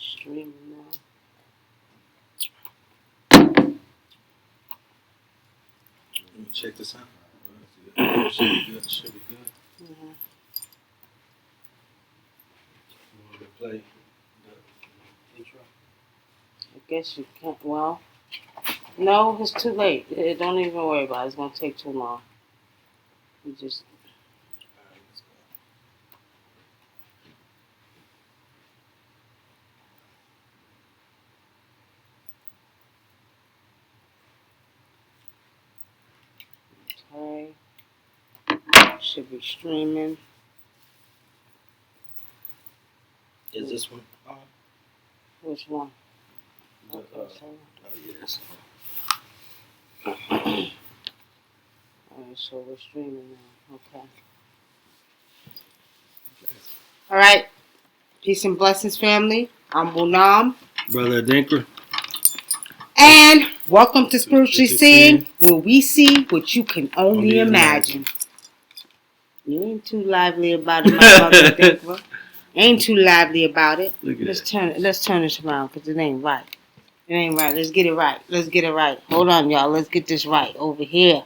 Streaming now. Check this out. Should be good. Should be good. Mm-hmm. Want to play the intro? I guess you can't. Well, no, it's too late. Don't even worry about it. It's gonna take too long. We just. All right, let's go. Okay. Should be streaming. Is this one on? Which one? The, Okay, so. Oh, yes. Alright, so we're streaming now. Okay. Alright. Peace and blessings, family. I'm WUNAM. Brother Dinker. And welcome to Spiritually Seeing, where we see what you can only imagine. You ain't too lively about it, my brother Dinker. Ain't too lively about it. Look at Let's that. turn this around, because it ain't right. It ain't right. Let's get it right. Let's get it right. Hold on, y'all. Let's get this right over here.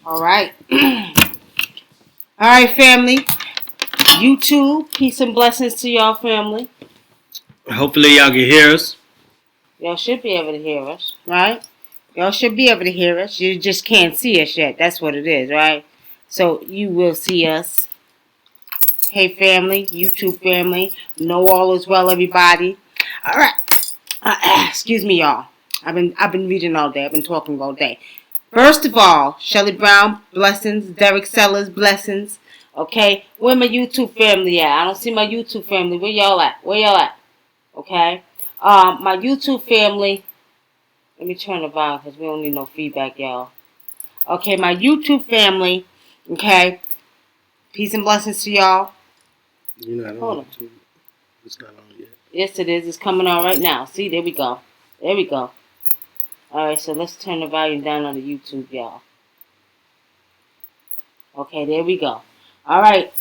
All right. All right, family. YouTube, peace and blessings to y'all, family. Hopefully y'all can hear us. Y'all should be able to hear us, right? Y'all should be able to hear us. You just can't see us yet. That's what it is, right? So you will see us. Hey, family, YouTube family. Know all is well, everybody. All right. Excuse me, y'all. I've been reading all day. I've been talking all day. First of all, Shelly Brown, blessings. Derek Sellers, blessings. Okay, where my YouTube family at? I don't see my YouTube family. Where y'all at? Where y'all at? Okay. My YouTube family. Let me turn the volume because we don't need no feedback, y'all. Okay, my YouTube family. Okay. Peace and blessings to y'all. You're not Hold on. on. It's not on yet. Yes, it is. It's coming on right now. See, there we go. There we go. All right, so let's turn the volume down on the YouTube, y'all. Okay, there we go. All right.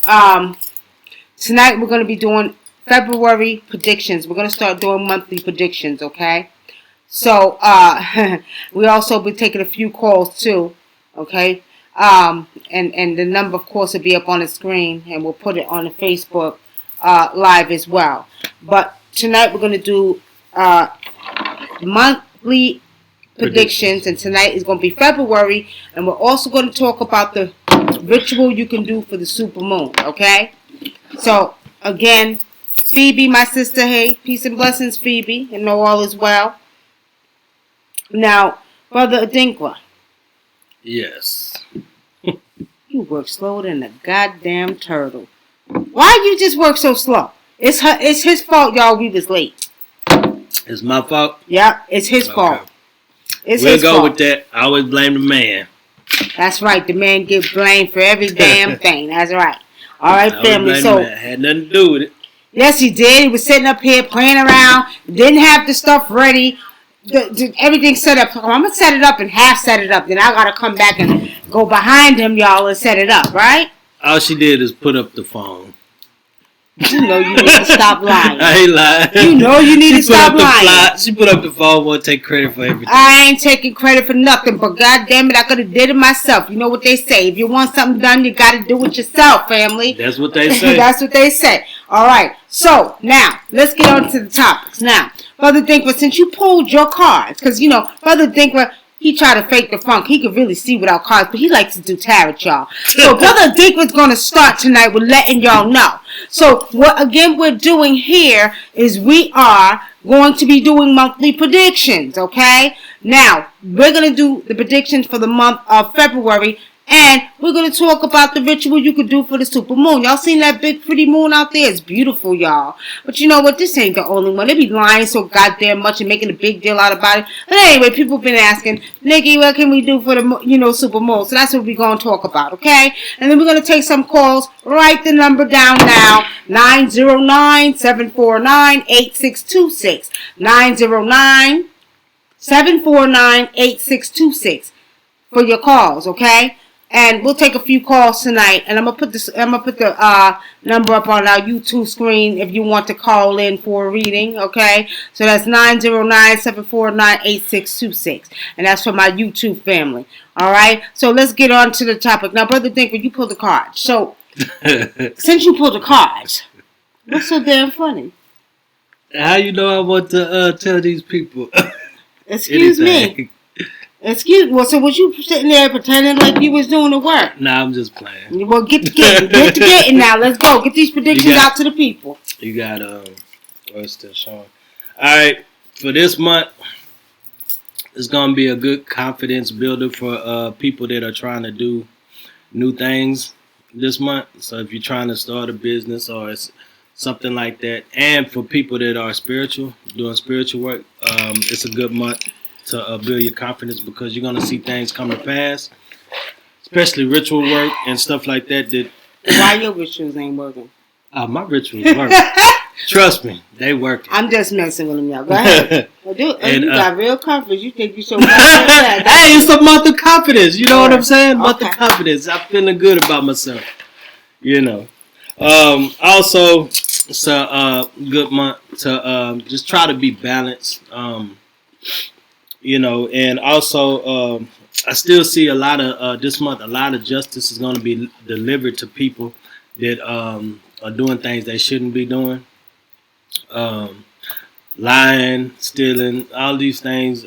Tonight we're going to be doing February predictions. We're going to start doing monthly predictions, okay? So, we also be taking a few calls too, okay? And the number, of course, will be up on the screen, and we'll put it on the Facebook live as well. But tonight we're going to do monthly predictions, and tonight is going to be February, and we're also going to talk about the ritual you can do for the super moon, okay? So, again, Phoebe, my sister, hey, peace and blessings, Phoebe, and know all is well. Now, Brother Adinkwa. Yes. You work slower than a goddamn turtle. Why you just work so slow? It's his fault, y'all. We was late. It's my fault? Yeah, it's his fault. It's we'll his go fault. with that. I always blame the man. That's right. The man gets blamed for every damn thing. That's right. All right, family. So had nothing to do with it. Yes, he did. He was sitting up here playing around. Didn't have the stuff ready. Everything set up. I'm gonna set it up and half set it up. Then I gotta come back and go behind him, y'all, and set it up. Right? All she did is put up the phone. You know you need to stop lying. I ain't lying. You know you need to stop lying. She put up the phone. Won't take credit for everything. I ain't taking credit for nothing, but goddamn it, I could have did it myself. You know what they say? If you want something done, you got to do it yourself, family. That's what they say. That's what they say. All right. So now let's get on to the topics. Now, Brother Dinkler, since you pulled your cards, because you know Brother Dinkler, he tried to fake the funk. He could really see without cards, but he likes to do tarot, y'all. So Brother Dinkler's going to start tonight with letting y'all know. So what again we're doing here is we are going to be doing monthly predictions, okay? Now, we're going to do the predictions for the month of February, and we're going to talk about the ritual you could do for the super moon. Y'all seen that big pretty moon out there? It's beautiful, y'all. But you know what? This ain't the only one. They be lying so goddamn much and making a big deal out about it. But anyway, people been asking, Nikki, what can we do for the, super moon? So that's what we're going to talk about, okay? And then we're going to take some calls. Write the number down now. 909-749-8626. 909-749-8626 for your calls, okay? And we'll take a few calls tonight. And I'm gonna put the number up on our YouTube screen if you want to call in for a reading. Okay, so that's 909-749-8626, and that's for my YouTube family. All right. So let's get on to the topic now, Brother Dinkler. You pulled the cards. So since you pulled the cards, what's so damn funny? How you know I want to tell these people? Excuse me. Well, so was you sitting there pretending like you was doing the work? Nah, I'm just playing. Well, get to getting now. Let's go. Get these predictions out to the people. You got it's still showing. All right, for this month, it's gonna be a good confidence builder for people that are trying to do new things this month. So if you're trying to start a business or something like that, and for people that are spiritual, doing spiritual work, it's a good month to build your confidence, because you're going to see things come to pass, especially ritual work and stuff like that. Why your rituals ain't working? My rituals work. Trust me, they work. I'm just messing with them, y'all. Go ahead. Well, dude, you got real confidence. You think you so confident? Hey, it's a month of confidence. You know what I'm saying? Month of confidence. I'm feeling good about myself. You know. Also, it's a good month to just try to be balanced. You know, and also I still see a lot of this month, a lot of justice is going to be delivered to people that are doing things they shouldn't be doing. Lying, stealing, all these things,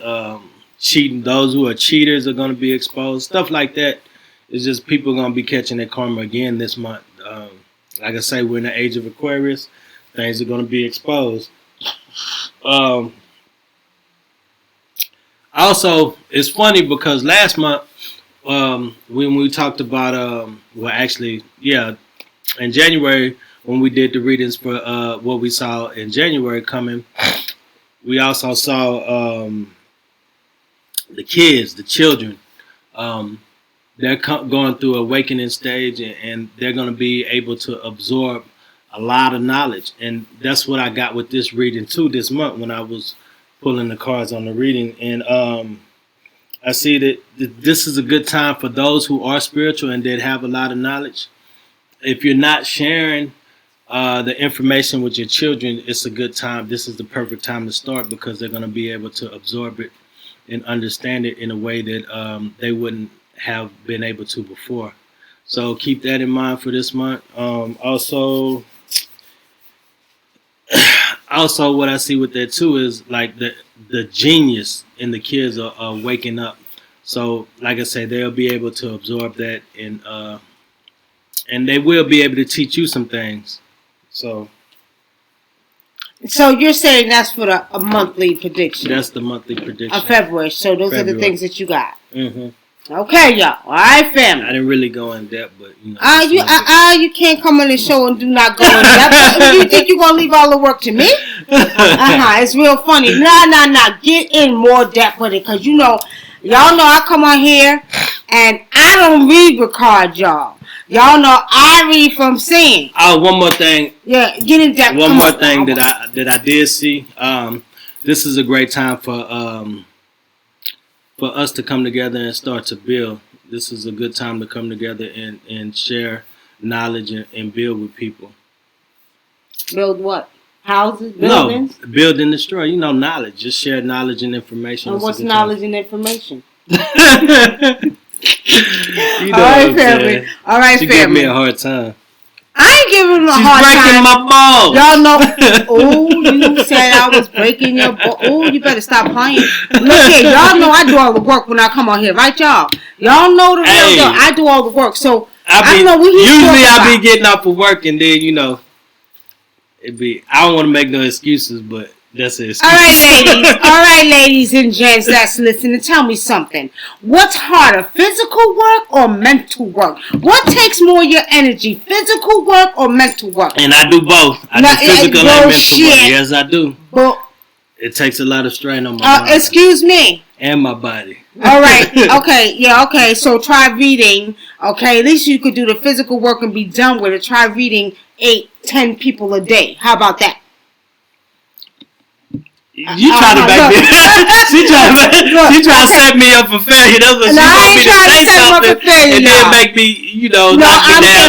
cheating. Those who are cheaters are going to be exposed. Stuff like that. It's just people going to be catching their karma again this month. Like I say, we're in the age of Aquarius. Things are going to be exposed. Also, it's funny because last month, when we talked about, in January, when we did the readings for what we saw in January coming, we also saw the kids, the children. They're going through an awakening stage, and they're going to be able to absorb a lot of knowledge. And that's what I got with this reading too this month when I was pulling the cards on the reading. And I see that this is a good time for those who are spiritual and that have a lot of knowledge. If you're not sharing the information with your children, it's a good time. This is the perfect time to start, because they're going to be able to absorb it and understand it in a way that they wouldn't have been able to before. So keep that in mind for this month. Also, what I see with that too is like the genius in the kids are waking up. So like I say, they'll be able to absorb that, and they will be able to teach you some things. So you're saying that's for a monthly prediction? That's the monthly prediction of February. So those are the things that you got. Mm-hmm. Okay, y'all. All right, family. I didn't really go in depth, but you know. You can't come on the show and do not go in depth. You think you're gonna leave all the work to me? It's real funny. Nah. Get in more depth with it, cause y'all know I come on here and I don't read with cards, y'all. Y'all know I read from seeing. Oh, one more thing. Yeah, get in depth. One more thing that I did see. This is a great time for us to come together and start to build. This is a good time to come together and share knowledge and build with people. Build what? Houses? Buildings? No, build and destroy. You know, knowledge. Just share knowledge and information. And what's knowledge and information? You know, all right, family. All right, family. She gave me a hard time. I ain't giving him a hard time. She's breaking my balls. Y'all know. Oh, you said I was breaking your balls. Oh, you better stop playing. Look here, y'all know I do all the work when I come on here, right, y'all? Y'all know the real deal. I do all the work. So I don't know what he's usually I be getting off of work, and then I don't want to make no excuses, but that's it. All right, ladies and gents that's listening, tell me something. What's harder, physical work or mental work? What takes more of your energy, physical work or mental work? And I do both. I do physical and mental work. Yes, I do. But it takes a lot of strain on my mind. Excuse me. And my body. All right. Okay. Yeah. Okay. So try reading. Okay. At least you could do the physical work and be done with it. Try reading 8-10 people a day. How about that? You trying to make me? She trying to set me up for failure. That's what she want me to say something and then make me, knock me down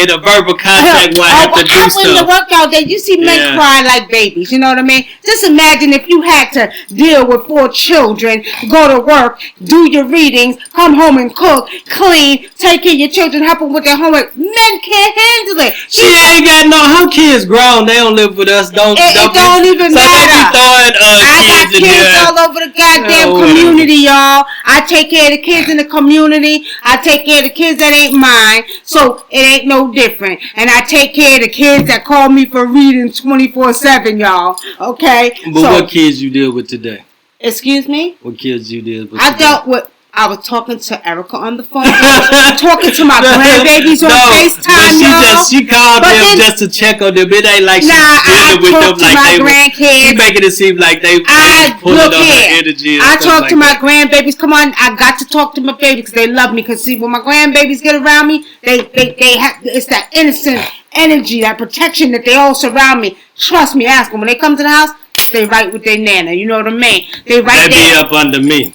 in a verbal contact when I have to do stuff. In the workout day, you see men crying like babies. You know what I mean? Just imagine if you had to deal with 4 children, go to work, do your readings, come home and cook, clean, take care of your children, help them with their homework. Men can't handle it. She ain't got her kids grown. They don't live with us. Don't even matter. I got kids all over the goddamn community, y'all. I take care of the kids in the community. I take care of the kids that ain't mine. So it ain't no different. And I take care of the kids that call me for reading 24/7, y'all. Okay? But what kids you deal with today? Excuse me? What kids you deal with today? I dealt with... I was talking to Erica on the phone. Talking to my grandbabies on FaceTime, She called them just to check on them. It ain't like she's dealing with them like they grandkids. She making it seem like they pulling up her energy. I talk to my grandbabies. Come on, I got to talk to my babies because they love me. Because see, when my grandbabies get around me, they have it's that innocent energy, that protection that they all surround me. Trust me, ask them when they come to the house. They right with their nana. You know what I mean? They right there. They be up under me.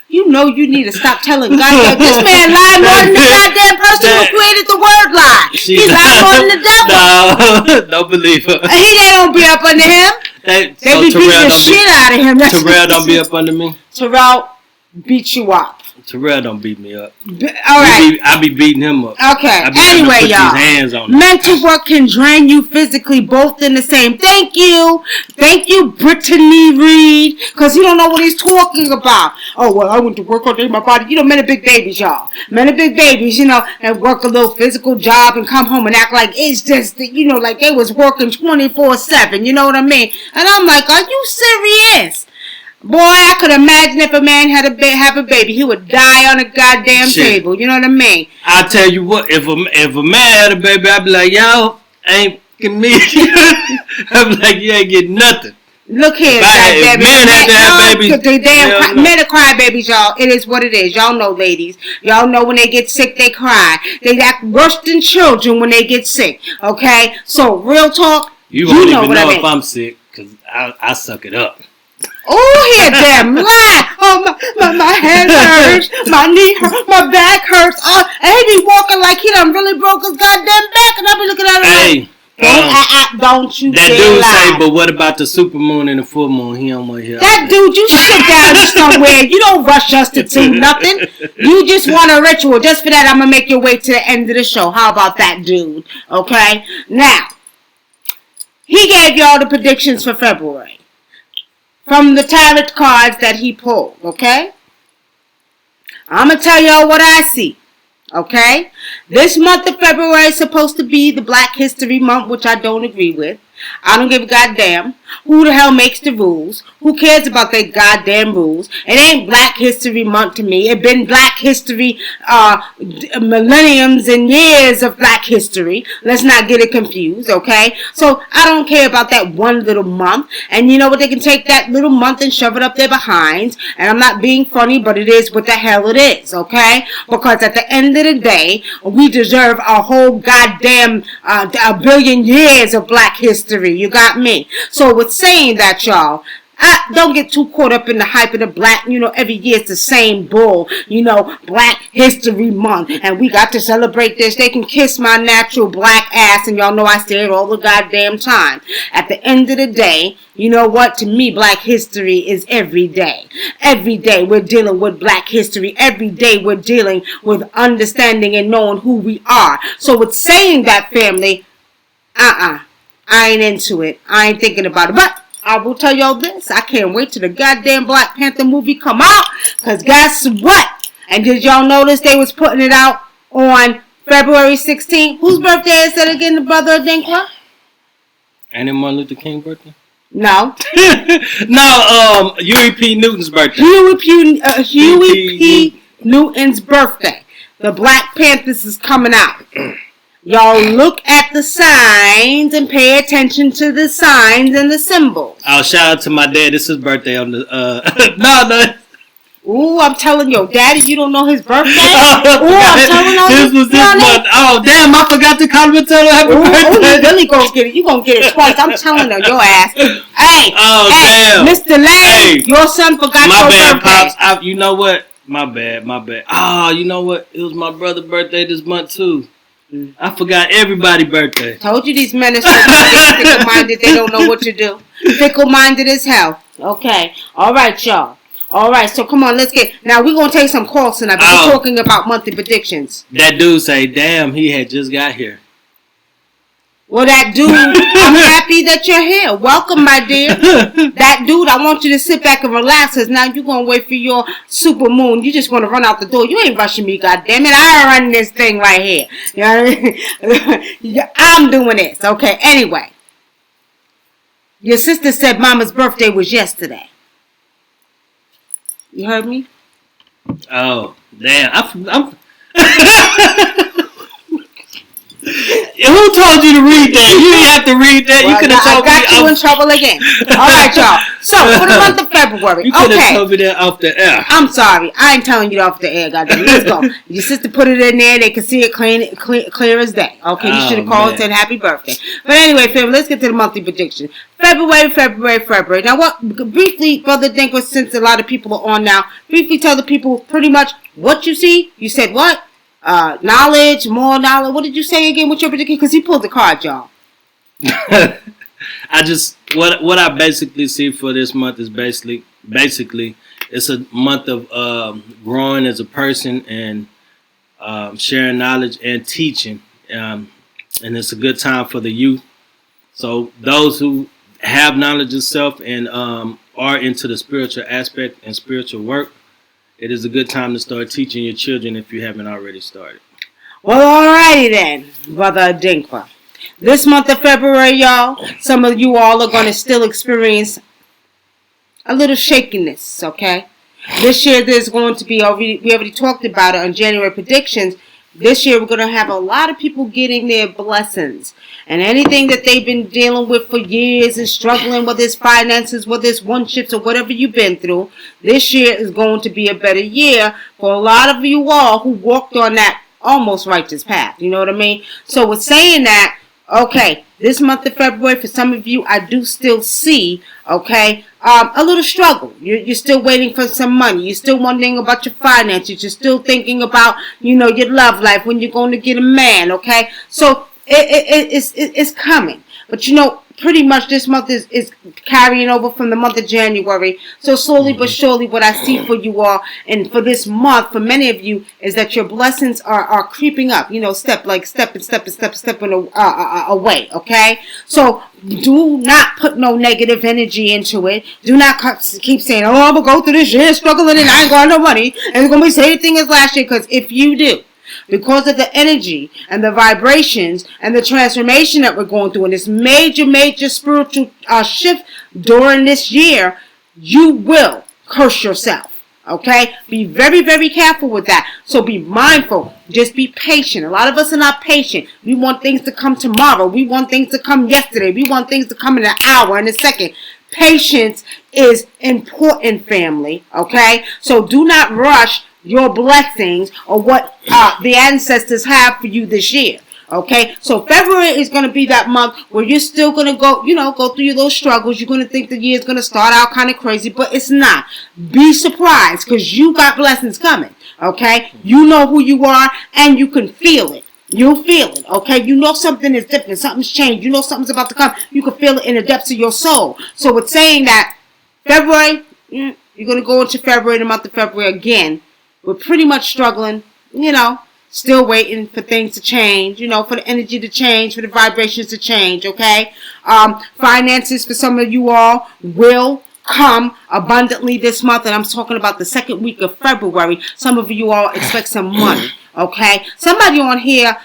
You know you need to stop telling goddamn this man lied more than the goddamn person who created the word lie. He lied more than the devil. No, don't believe her. They don't be up under him. They be beating the shit out of him. Terrell don't be up under me. Terrell beat you up. Terrell don't beat me up. All right. I be beating him up. Okay. Anyway, y'all. Hands on mental work can drain you physically, both in the same. Thank you, Brittany Reed, because you don't know what he's talking about. Oh, well, I went to work all day, my body. Men are big babies, y'all. Men are big babies, and work a little physical job and come home and act like it's just, like they was working 24/7. You know what I mean? And I'm like, are you serious? Boy, I could imagine if a man had have a baby, he would die on a goddamn table. You know what I mean? I tell you what, if a man had a baby, I'd be like, yo, ain't me. I'd be like, you ain't getting nothing. Look here, if men had to have babies, men are crybabies, y'all. It is what it is. Y'all know, ladies. Y'all know when they get sick, they cry. They act worse than children when they get sick. Okay? So, real talk, you won't even know if I'm sick, because I suck it up. Oh, hear them lie. Oh, my head hurts. My knee hurts. My back hurts. Oh, and he be walking like he done really broke his goddamn back. And I be looking at him don't you that dude lie. Say, but what about the super moon and the full moon? He don't want to hear that. Dude, you sit down somewhere. You don't rush us to do nothing. You just want a ritual. Just for that, I'm going to make your way to the end of the show. How about that, dude? Okay? Now, he gave y'all the predictions for February. From the tarot cards that he pulled, okay? I'm going to tell y'all what I see, okay? This month of February is supposed to be the Black History Month, which I don't agree with. I don't give a goddamn. Who the hell makes the rules? Who cares about their goddamn rules? It ain't Black History Month to me. It been Black History, millenniums and years of Black history. Let's not get it confused, okay? So I don't care about that one little month. And you know what? They can take that little month and shove it up their behinds. And I'm not being funny, but it is what the hell it is, okay? Because at the end of the day, we deserve a whole goddamn a billion years of Black history. You got me? So with saying that, y'all, don't get too caught up in the hype of the black, every year it's the same bull, Black History Month, and we got to celebrate this. They can kiss my natural black ass, and y'all know I say it all the goddamn time. At the end of the day, you know what? To me, Black history is every day. Every day we're dealing with Black history. Every day we're dealing with understanding and knowing who we are. So with saying that, family, I ain't into it. I ain't thinking about it. But I will tell y'all this. I can't wait till the goddamn Black Panther movie come out. Because guess what? And did y'all notice they was putting it out on February 16th? Whose birthday is that again, the brother of Dinkwa? Ain't it Martin Luther King's birthday? No. No, Huey P. Newton's birthday. Huey P. Newton's birthday. The Black Panthers is coming out. Y'all look at the signs and pay attention to the signs and the symbols. Oh, shout out to my dad. This is his birthday on the... No. Ooh, I'm telling you, Daddy, you don't know his birthday? Ooh, I'm telling you. This was this month. Oh, damn, I forgot to call him and tell him happy birthday. Ooh, you really gonna get it. You gonna get it twice. I'm telling you, your ass. Hey, damn. Mr. Lane, your son forgot your birthday. My bad, Pops. You know what? My bad. Oh, you know what? It was my brother's birthday this month, too. I forgot everybody's birthday. Told you these men are so fickle-minded, they don't know what to do. Fickle-minded as hell. Okay. All right, y'all. All right, so come on, let's get... Now, we're going to take some calls tonight, but we're talking about monthly predictions. That dude say, damn, he had just got here. Well, that dude, I'm happy that you're here. Welcome, my dear. That dude, I want you to sit back and relax, because now you're going to wait for your super moon. You just want to run out the door. You ain't rushing me, goddammit. I run this thing right here. You know what I mean? I'm doing this. Okay, anyway. Your sister said Mama's birthday was yesterday. You heard me? Oh, damn. I'm Who told you to read that? You didn't have to read that. Well, you could have told me. I got you in trouble again. All right, y'all. So, for the month of February. You could have told me that off the air. I'm sorry. I ain't telling you off the air, goddamn. Let's go. Your sister put it in there. They can see it clear as day. Okay, you should have called and said happy birthday. But anyway, family, let's get to the monthly prediction. February. Now, what? Briefly, Brother Dinker, since a lot of people are on now, briefly tell the people pretty much what you see. You said what? Knowledge, more knowledge. What did you say again? What's your prediction? Because he pulled the card, y'all. I just what I basically see for this month is basically it's a month of growing as a person and sharing knowledge and teaching, and it's a good time for the youth. So those who have knowledge of self and are into the spiritual aspect and spiritual work, it is a good time to start teaching your children if you haven't already started. Well, alrighty then, Brother Dinkwa. This month of February, y'all, some of you all are going to still experience a little shakiness, okay? This year there's going to be, we already talked about it on January predictions. This year we're going to have a lot of people getting their blessings. And anything that they've been dealing with for years and struggling, whether it's finances, whether it's one-ships or whatever you've been through, this year is going to be a better year for a lot of you all who walked on that almost righteous path. You know what I mean? So with saying that, okay, this month of February, for some of you, I do still see, okay, a little struggle. You're still waiting for some money. You're still wondering about your finances. You're still thinking about, your love life, when you're going to get a man, okay? So it's coming. But pretty much this month is carrying over from the month of January. So slowly but surely what I see for you all and for this month, for many of you, is that your blessings are creeping up. Step away, okay? So do not put no negative energy into it. Do not keep saying, oh, I'm going to go through this year struggling and I ain't got no money. And it's going to be the same thing as last year. Because if you do, because of the energy and the vibrations and the transformation that we're going through in this major spiritual shift during this year, you will curse yourself. Okay? Be very, very careful with that. So be mindful. Just be patient. A lot of us are not patient. We want things to come tomorrow. We want things to come yesterday. We want things to come in an hour, in a second. Patience is important, family. Okay? So do not rush your blessings or what the ancestors have for you this year. Okay, so February is going to be that month where you're still going to go through your little struggles. You're going to think the year is going to start out kind of crazy, but it's not. Be surprised because you got blessings coming. Okay, you know who you are and you can feel it. You'll feel it, okay? You know something is different. Something's changed. You know something's about to come. You can feel it in the depths of your soul. So it's saying that February, you're going to go into February, the month of February again. We're pretty much struggling, still waiting for things to change, for the energy to change, for the vibrations to change, okay? Finances for some of you all will come abundantly this month, and I'm talking about the second week of February. Some of you all expect some money, okay? Somebody on here,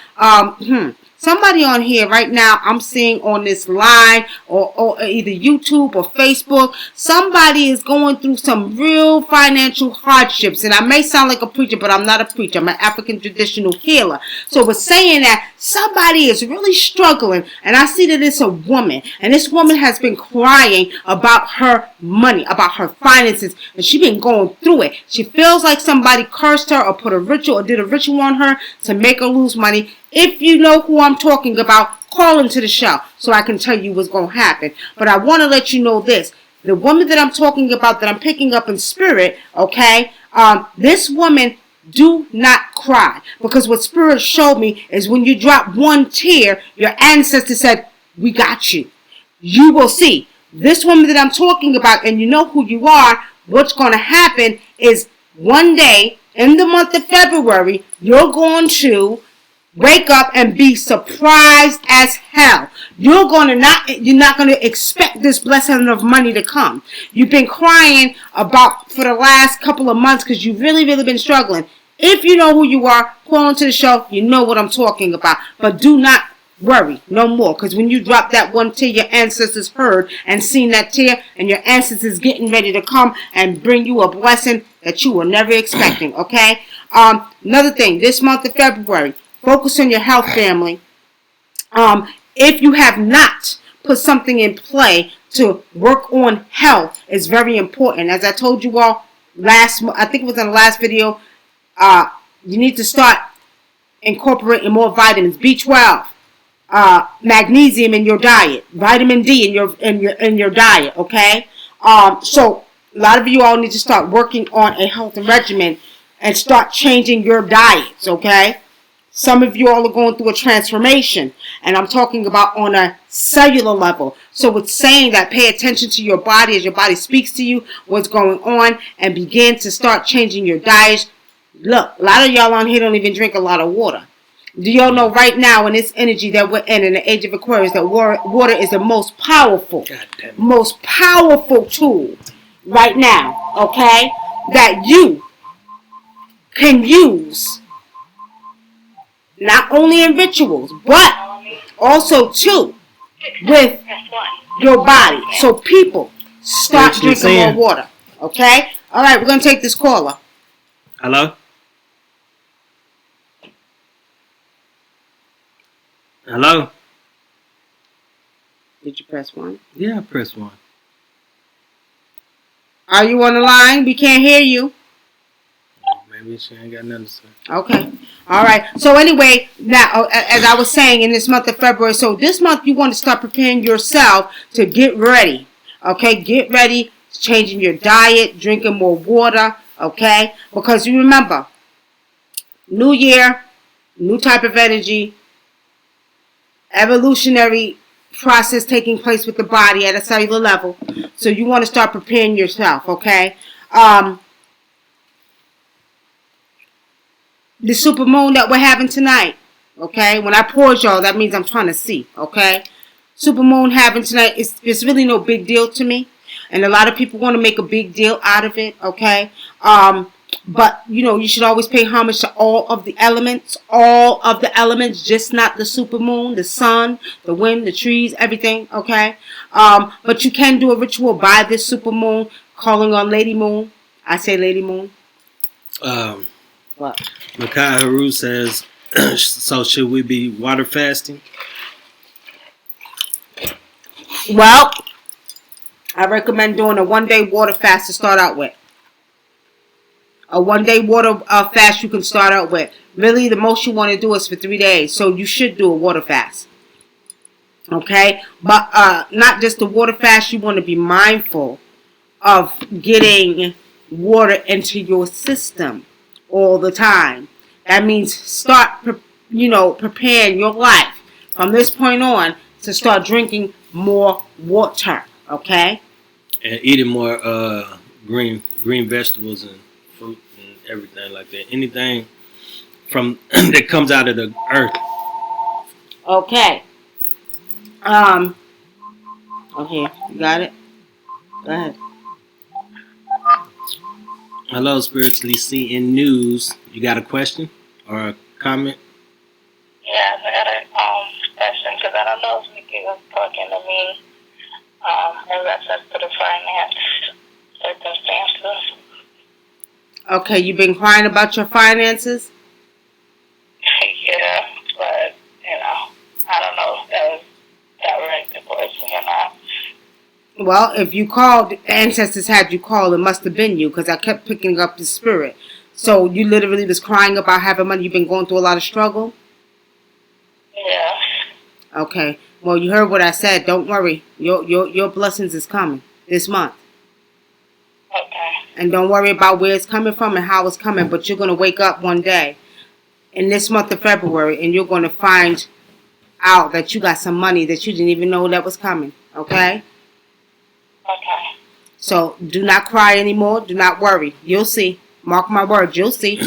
Somebody on here right now, I'm seeing on this line or either YouTube or Facebook, somebody is going through some real financial hardships. And I may sound like a preacher, but I'm not a preacher. I'm an African traditional healer. So we're saying that somebody is really struggling. And I see that it's a woman. And this woman has been crying about her money, about her finances. And she's been going through it. She feels like somebody cursed her or put a ritual or did a ritual on her to make her lose money. If you know who I'm talking about, call into the show so I can tell you what's going to happen. But I want to let you know this. The woman that I'm talking about, that I'm picking up in spirit, okay, this woman, do not cry. Because what spirit showed me is when you drop one tear, your ancestor said, we got you. You will see. This woman that I'm talking about, and you know who you are, what's going to happen is one day in the month of February, you're going to wake up and be surprised as hell. You're not going to expect this blessing of money to come. You've been crying about for the last couple of months because you've really been struggling. If you know who you are, call into the show. You know what I'm talking about. But do not worry no more, because when you drop that one tear, your ancestors heard and seen that tear, and your ancestors getting ready to come and bring you a blessing that you were never expecting. Okay. Another thing, this month of February, focus on your health, family. If you have not put something in play to work on health, is very important. As I told you all I think it was in the last video, you need to start incorporating more vitamins, B12, magnesium in your diet, vitamin D in your diet. Okay. So a lot of you all need to start working on a health regimen and start changing your diets. Okay. Some of you all are going through a transformation, and I'm talking about on a cellular level. So it's saying that pay attention to your body as your body speaks to you, what's going on, and begin to start changing your diet. Look, a lot of y'all on here don't even drink a lot of water. Do y'all know right now in this energy that we're in the age of Aquarius, that water is the most powerful tool right now, okay, that you can use not only in rituals, but also too with your body. So people, start drinking more water. Okay? Alright, we're going to take this caller. Hello? Hello? Did you press 1? Yeah, I pressed 1. Are you on the line? We can't hear you. Maybe she ain't got nothing to say. Okay. All right. So anyway, now, as I was saying, in this month of February, so this month you want to start preparing yourself to get ready. Okay? Get ready, changing your diet, drinking more water. Okay? Because you remember, new year, new type of energy, evolutionary process taking place with the body at a cellular level. So you want to start preparing yourself. Okay? The super moon that we're having tonight, okay? When I pause y'all, that means I'm trying to see, okay? Super moon having tonight, it's really no big deal to me. And a lot of people want to make a big deal out of it, okay? But, you know, you should always pay homage to all of the elements, just not the super moon, the sun, the wind, the trees, everything, okay? But you can do a ritual by this super moon, calling on Lady Moon. I say Lady Moon. What? Makai Haru says, so should we be water fasting? Well, I recommend doing a 1-day water fast to start out with. A 1-day water fast you can start out with. Really, the most you want to do is for 3 days. So you should do a water fast. Okay? But not just the water fast. You want to be mindful of getting water into your system all the time. That means start, preparing your life from this point on to start drinking more water. Okay? And eating more green vegetables and fruit and everything like that. Anything from that comes out of the earth. Okay. Okay, you got it? Go ahead. Hello, Spiritually Seeing News. You got a question or a comment? Yes, I got a don't know if Nikki was talking to me in reference to the finance circumstances. Okay, you've been crying about your finances? Yeah, but, I don't know if that was directed towards me or not. Well, if you called, the ancestors had you call, it must have been you, because I kept picking up the spirit. So you literally was crying about having money. You've been going through a lot of struggle? Yeah. Okay. Well, you heard what I said. Don't worry. Your blessings is coming this month. Okay. And don't worry about where it's coming from and how it's coming, but you're going to wake up one day in this month of February and you're going to find out that you got some money that you didn't even know that was coming. Okay? Okay. So do not cry anymore. Do not worry. You'll see. Mark my words. You'll see.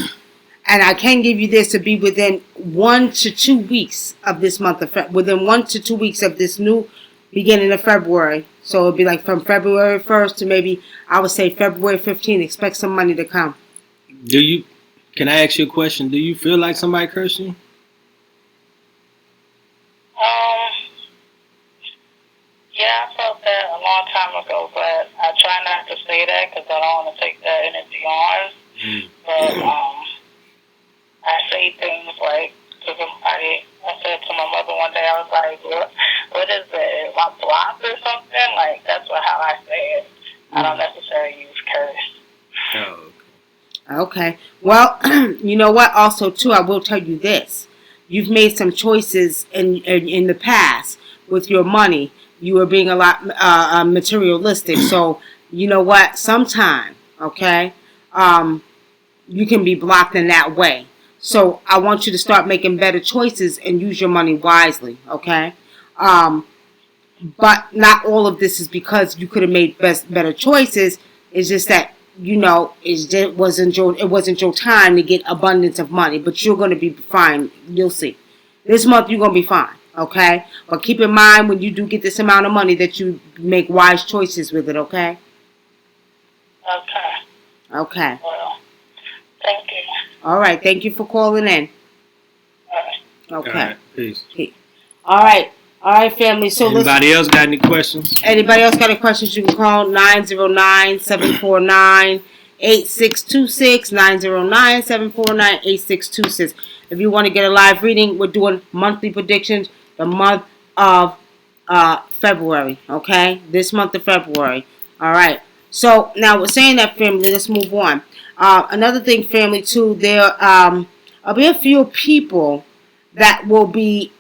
And I can give you this to be within 1 to 2 weeks of this month of within 1 to 2 weeks of this new beginning of February. So it'll be like from February 1st to maybe, I would say February 15th. Expect some money to come. Can I ask you a question? Do you feel like somebody cursed you? Yeah, I felt that a long time ago, but I try not to say that because I don't want to take that energy on. But I say things like to somebody. I said to my mother one day, I was like, "What is it? Am I blocked or something?" Like that's how I say it. I don't necessarily use curse. Oh. Okay. Well, you know what? Also, too, I will tell you this: you've made some choices in the past with your money. You were being a lot materialistic. So, you know what? Sometime, okay, you can be blocked in that way. So, I want you to start making better choices and use your money wisely, okay? But not all of this is because you could have made better choices. It's just that, it wasn't your time to get abundance of money. But you're going to be fine. You'll see. This month, you're going to be fine. Okay? But keep in mind when you do get this amount of money that you make wise choices with it, okay? Okay. Okay. Well, thank you. All right. Thank you for calling in. All right. Okay. All right. Peace. All right. All right, family. So anybody else got any questions? Anybody else got any questions, you can call 909-749-8626, 909-749-8626. If you want to get a live reading, we're doing monthly predictions the month of February, okay? This month of February. All right. So, now we're saying that, family, let's move on. Another thing, family, too, there'll be a few people that will be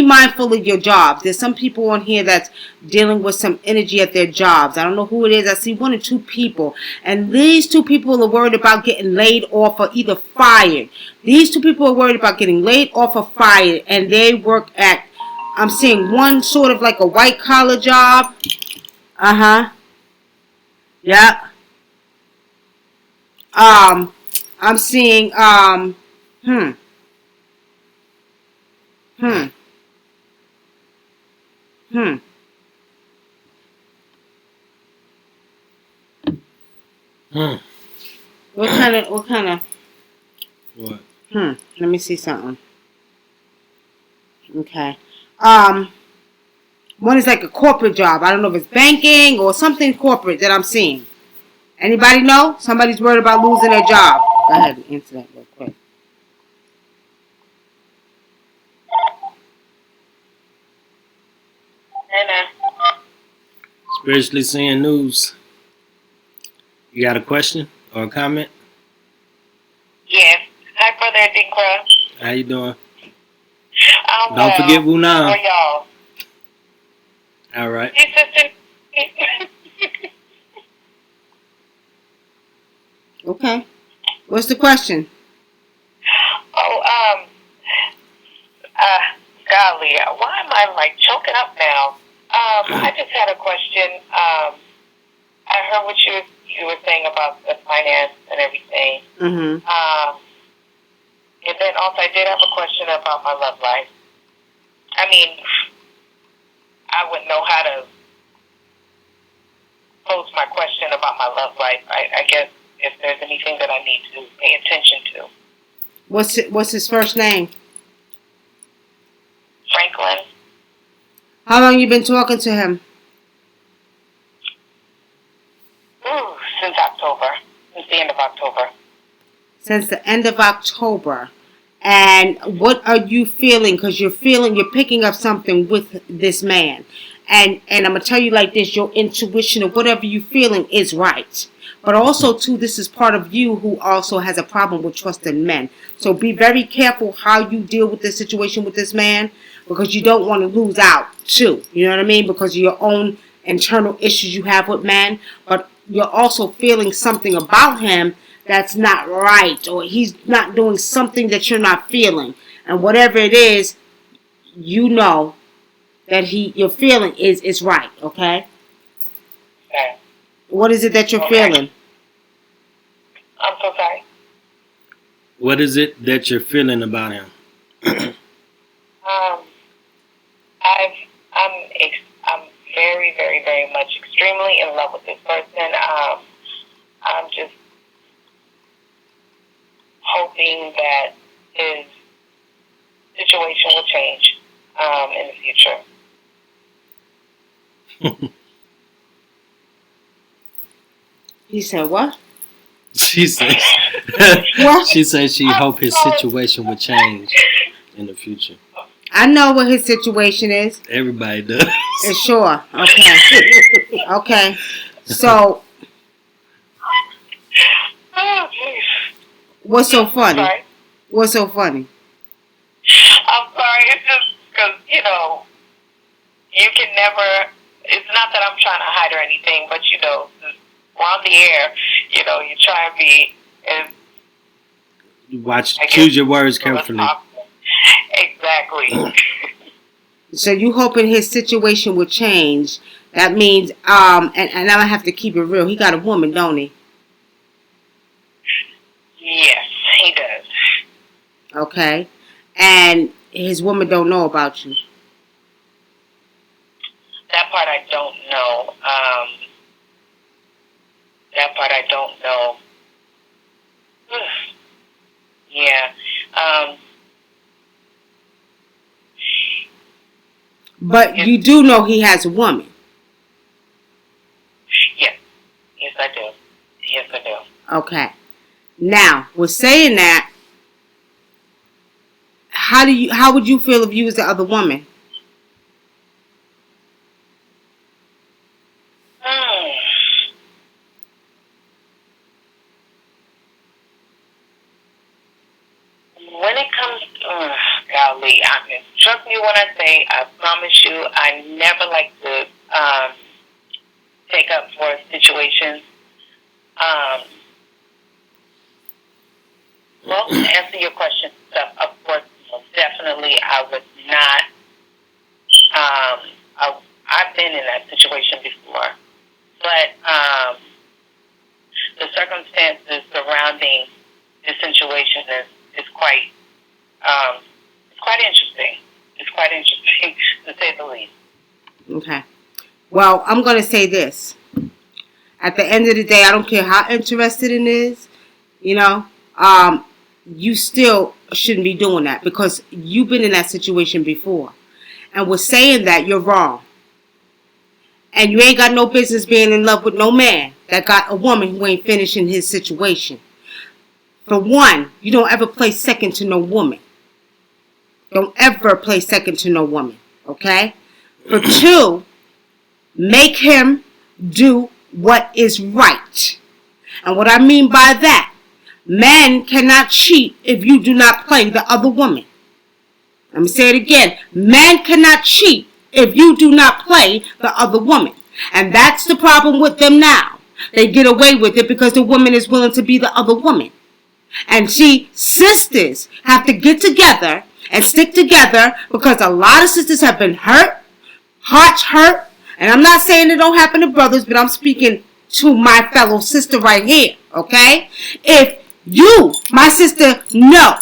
mindful of your jobs. There's some people on here that's dealing with some energy at their jobs. I don't know who it is. I see 1 or 2 people. And these 2 people are worried about getting laid off or either fired. These 2 people are worried about getting laid off or fired. And they work at, I'm seeing one sort of like a white collar job. Uh-huh. Yep. I'm seeing, What kind of? What? Let me see something. Okay. One is like a corporate job. I don't know if it's banking or something corporate that I'm seeing. Anybody know? Somebody's worried about losing their job. Go ahead and answer that real quick. Spiritually seeing news. You got a question or a comment? Yes. Hi, Brother Dinkra. How you doing? Don't forget WUNAM. How are y'all? All right. Hey, sister. Okay. What's the question? Golly, why am I like choking up now? I just had a question. I heard what you were saying about the finance and everything. Mm-hmm. And then also I did have a question about my love life. I mean, I wouldn't know how to pose my question about my love life. I guess if there's anything that I need to pay attention to. What's his first name? Franklin. How long you been talking to him? Since October. Since the end of October. Since the end of October. And what are you feeling? Because you're picking up something with this man. And I'm going to tell you like this, your intuition or whatever you're feeling is right. But also, too, this is part of you who also has a problem with trusting men. So be very careful how you deal with this situation with this man, because you don't want to lose out, too. You know what I mean? Because of your own internal issues you have with men. But you're also feeling something about him that's not right, or he's not doing something that you're not feeling. And whatever it is, you know that you're feeling is right, okay? Okay. What is it that you're feeling? I'm so sorry. What is it that you're feeling about him? I'm very, very, very much extremely in love with this person. I'm just hoping that his situation will change in the future. He said what? She said what? She said she hoped his situation would change in the future. I know what his situation is. Everybody does. Sure. Okay. Okay. So, what's so funny? What's so funny? I'm sorry. It's just because, you can never. It's not that I'm trying to hide or anything, but we're on the air. You try and be as. Choose your words carefully. Exactly. So you hoping his situation will change? That means, and I have to keep it real. He got a woman, don't he? Yes, he does. Okay, and his woman don't know about you. That part I don't know. That part I don't know. Yeah. But you do know he has a woman. Yes. Yes, I do. Yes, I do. Okay. Now, with saying that, how would you feel if you was the other woman? When it comes to, golly, trust me when I say, I promise you, I never like to take up for situations. Well, to answer your question, of course, definitely I would not. I've been in that situation before, but the circumstances surrounding this situation is quite interesting. It's quite interesting to say the least. Okay. Well, I'm going to say this. At the end of the day, I don't care how interested it is, you still shouldn't be doing that because you've been in that situation before. And with saying that, you're wrong. And you ain't got no business being in love with no man that got a woman who ain't finishing his situation. For one, you don't ever play second to no woman. Don't ever play second to no woman. Okay? For two, make him do what is right. And what I mean by that, men cannot cheat if you do not play the other woman. Let me say it again. Men cannot cheat if you do not play the other woman. And that's the problem with them now. They get away with it because the woman is willing to be the other woman. And see, sisters have to get together and stick together because a lot of sisters have been hurt, hearts hurt. And I'm not saying it don't happen to brothers, but I'm speaking to my fellow sister right here, okay? If you, my sister, know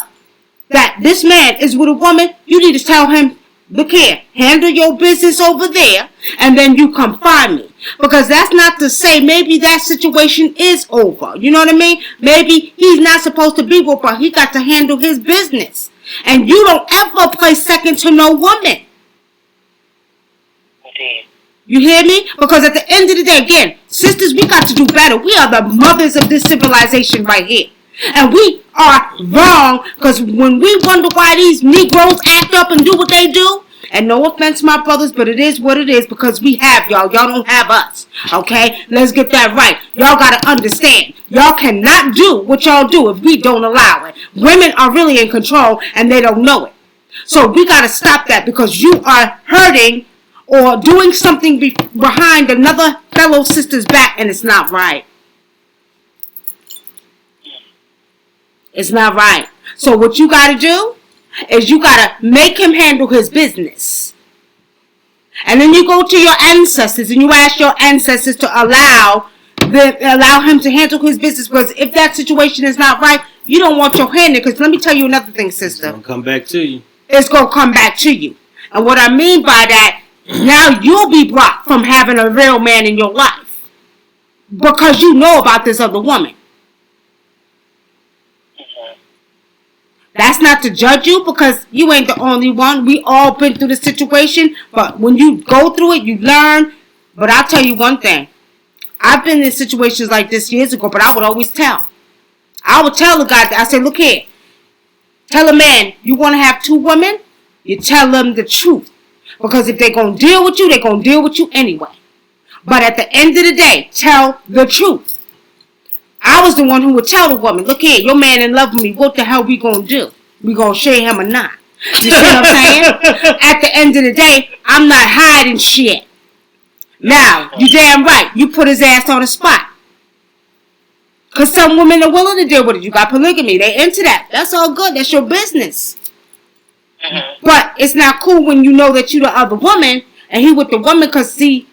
that this man is with a woman, you need to tell him, look here, handle your business over there, and then you come find me. Because that's not to say maybe that situation is over. You know what I mean? Maybe he's not supposed to be with her. He got to handle his business. And you don't ever play second to no woman. Indeed. You hear me? Because at the end of the day, again, sisters, we got to do better. We are the mothers of this civilization right here. And we are wrong because when we wonder why these Negroes act up and do what they do, and no offense, my brothers, but it is what it is because we have y'all. Y'all don't have us. Okay? Let's get that right. Y'all got to understand. Y'all cannot do what y'all do if we don't allow it. Women are really in control and they don't know it. So we got to stop that because you are hurting or doing something behind another fellow sister's back and it's not right. It's not right. So what you got to do is you got to make him handle his business. And then you go to your ancestors and you ask your ancestors to allow him to handle his business. Because if that situation is not right, you don't want your hand in. Because let me tell you another thing, sister. It's going to come back to you. It's going to come back to you. And what I mean by that, now you'll be blocked from having a real man in your life. Because you know about this other woman. That's not to judge you because you ain't the only one. We all been through the situation. But when you go through it, you learn. But I'll tell you one thing. I've been in situations like this years ago, but I would always tell. I would tell the guy, I say, look here. Tell a man, you want to have two women? You tell them the truth. Because if they're going to deal with you, they're going to deal with you anyway. But at the end of the day, tell the truth. I was the one who would tell the woman, look here, your man in love with me. What the hell we going to do? We going to share him or not? You see what I'm saying? At the end of the day, I'm not hiding shit. Now, you damn right. You put his ass on the spot. Because some women are willing to deal with it. You got polygamy. They into that. That's all good. That's your business. But it's not cool when you know that you the other woman and he with the woman because, see,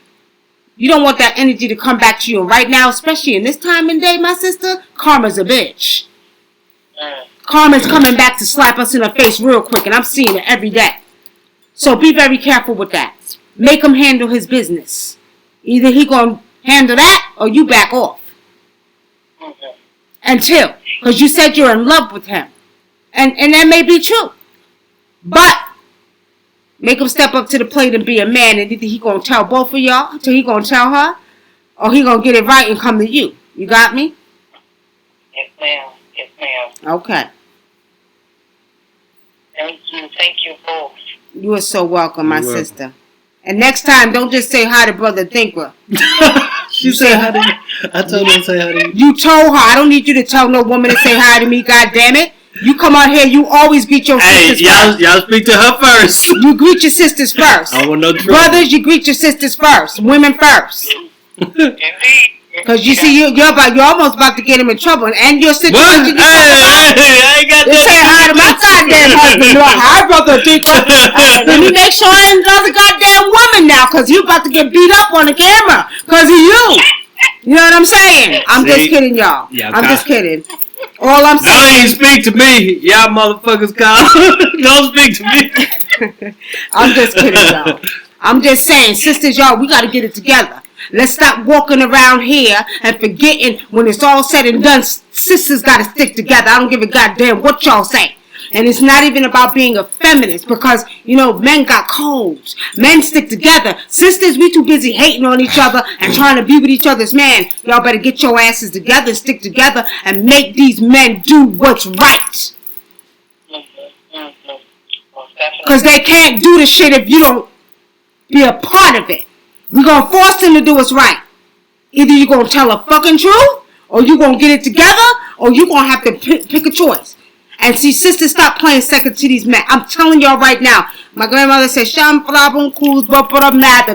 you don't want that energy to come back to you. And right now, especially in this time and day, my sister, karma's a bitch. Karma's coming back to slap us in the face real quick. And I'm seeing it every day. So be very careful with that. Make him handle his business. Either he going to handle that or you back off. Until. Because you said you're in love with him. And that may be true. But make him step up to the plate and be a man. And either he going to tell both of y'all, so he going to tell her, or he going to get it right and come to you. You got me? Yes, ma'am. Yes, ma'am. Okay. Thank you. Thank you both. You are so welcome, my sister. And next time, don't just say hi to Brother Thinker. She said hi to me. I told her to say hi to you. You told her. I don't need you to tell no woman to say hi to me, God damn it. You come out here, you always greet your sisters first. Y'all speak to her first. You greet your sisters first. I want no trouble. Brothers, you greet your sisters first. Women first. Indeed. Because you see, you're almost about to get him in trouble. And your situation... I ain't got that. Say hi to my goddamn husband. No, hi, Brother Thinker. Let me make sure I ain't another goddamn woman now. Because you about to get beat up on the camera. Because of you. You know what I'm saying? I'm just kidding, y'all. I'm just kidding. All I'm saying. Don't even speak to me. Y'all motherfuckers call. Don't speak to me. I'm just kidding, y'all. I'm just saying, sisters, y'all, we got to get it together. Let's stop walking around here and forgetting when it's all said and done, sisters got to stick together. I don't give a goddamn what y'all say. And it's not even about being a feminist because, you know, men got codes. Men stick together. Sisters, we too busy hating on each other and trying to be with each other's man. Y'all better get your asses together, stick together, and make these men do what's right. Because they can't do the shit if you don't be a part of it. We're going to force them to do what's right. Either you're going to tell a fucking truth, or you're going to get it together, or you're going to have to pick a choice. And see, sisters, stop playing second to these men. I'm telling y'all right now. My grandmother said,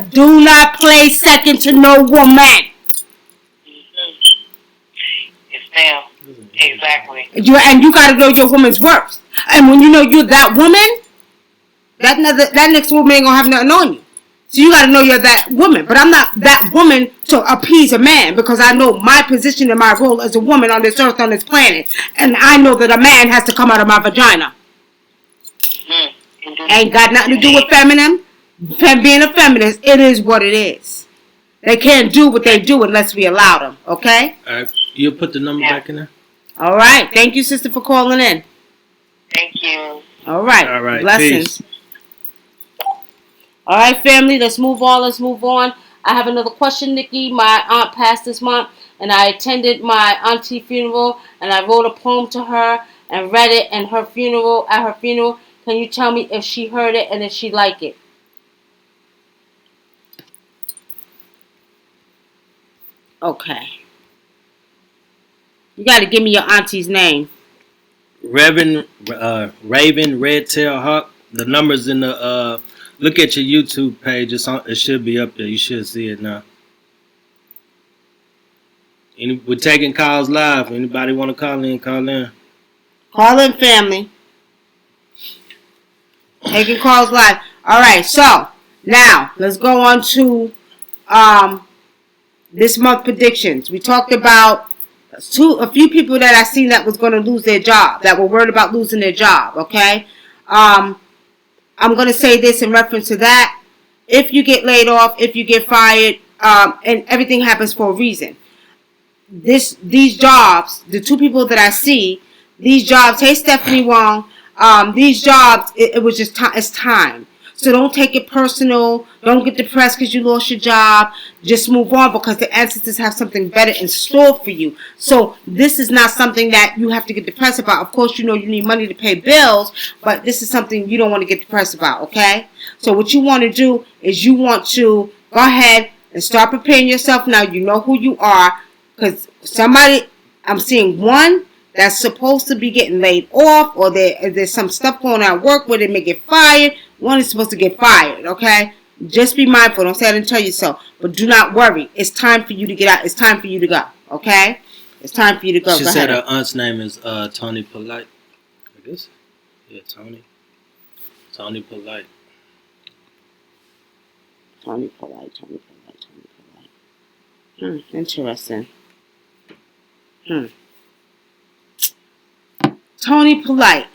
do not play second to no woman. Yes, ma'am. Exactly. And you got to know your woman's worth. And when you know you're that woman, that next woman ain't going to have nothing on you. So you got to know you're that woman. But I'm not that woman to appease a man because I know my position and my role as a woman on this earth, on this planet. And I know that a man has to come out of my vagina. Ain't got nothing to do with feminine. Being a feminist, it is what it is. They can't do what they do unless we allow them. Okay? All right. You'll put the number back in there? All right. Thank you, sister, for calling in. Thank you. All right. All right. Blessings. Peace. All right, family, let's move on. I have another question, Nikki. My aunt passed this month, and I attended my auntie funeral, and I wrote a poem to her and read it at her funeral. Can you tell me if she heard it and if she liked it? Okay. You got to give me your auntie's name. Raven Redtail Hawk. The number's in the look at your YouTube page. It should be up there. You should see it now. We're taking calls live. Anybody want to call in? Call in. Call in, family. Taking calls live. All right. So now let's go on to this month predictions. We talked about a few people that I seen that was going to lose their job, that were worried about losing their job. Okay. I'm going to say this in reference to that. If you get laid off, if you get fired, and everything happens for a reason. These jobs, the two people that I see, these jobs, hey Stephanie Wong, these jobs, it was just time. It's time. So don't take it personal. Don't get depressed because you lost your job. Just move on because the ancestors have something better in store for you. So this is not something that you have to get depressed about. Of course, you know you need money to pay bills, but this is something you don't want to get depressed about, okay? So what you want to do is you want to go ahead and start preparing yourself now. You know who you are because I'm seeing one that's supposed to be getting laid off, or there's some stuff going on at work where they may get fired. One is supposed to get fired, okay? Just be mindful. Don't say I didn't tell you so. But do not worry. It's time for you to get out. It's time for you to go, okay? It's time for you to go. She said her aunt's name is Tony Polite. I guess. Yeah, Tony. Tony Polite. Tony Polite. Interesting. Tony Polite.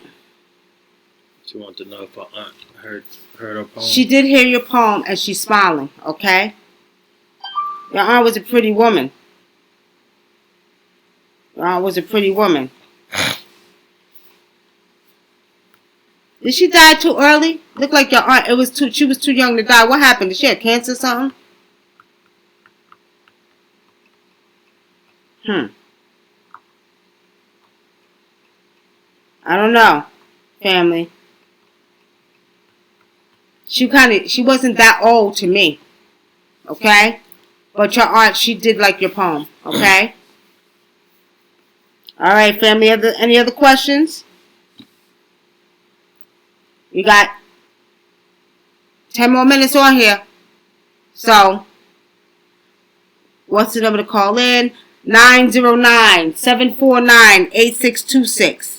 She wants to know if her aunt heard her poem. She did hear your poem and she's smiling, okay? Your aunt was a pretty woman. Did she die too early? Looked like your aunt, she was too young to die. What happened? Did she have cancer or something? I don't know, family. She wasn't that old to me, okay? But your aunt, she did like your poem, okay? All right, family. Any other questions? You got 10 more minutes on here. So, what's the number to call in? 909-749-8626.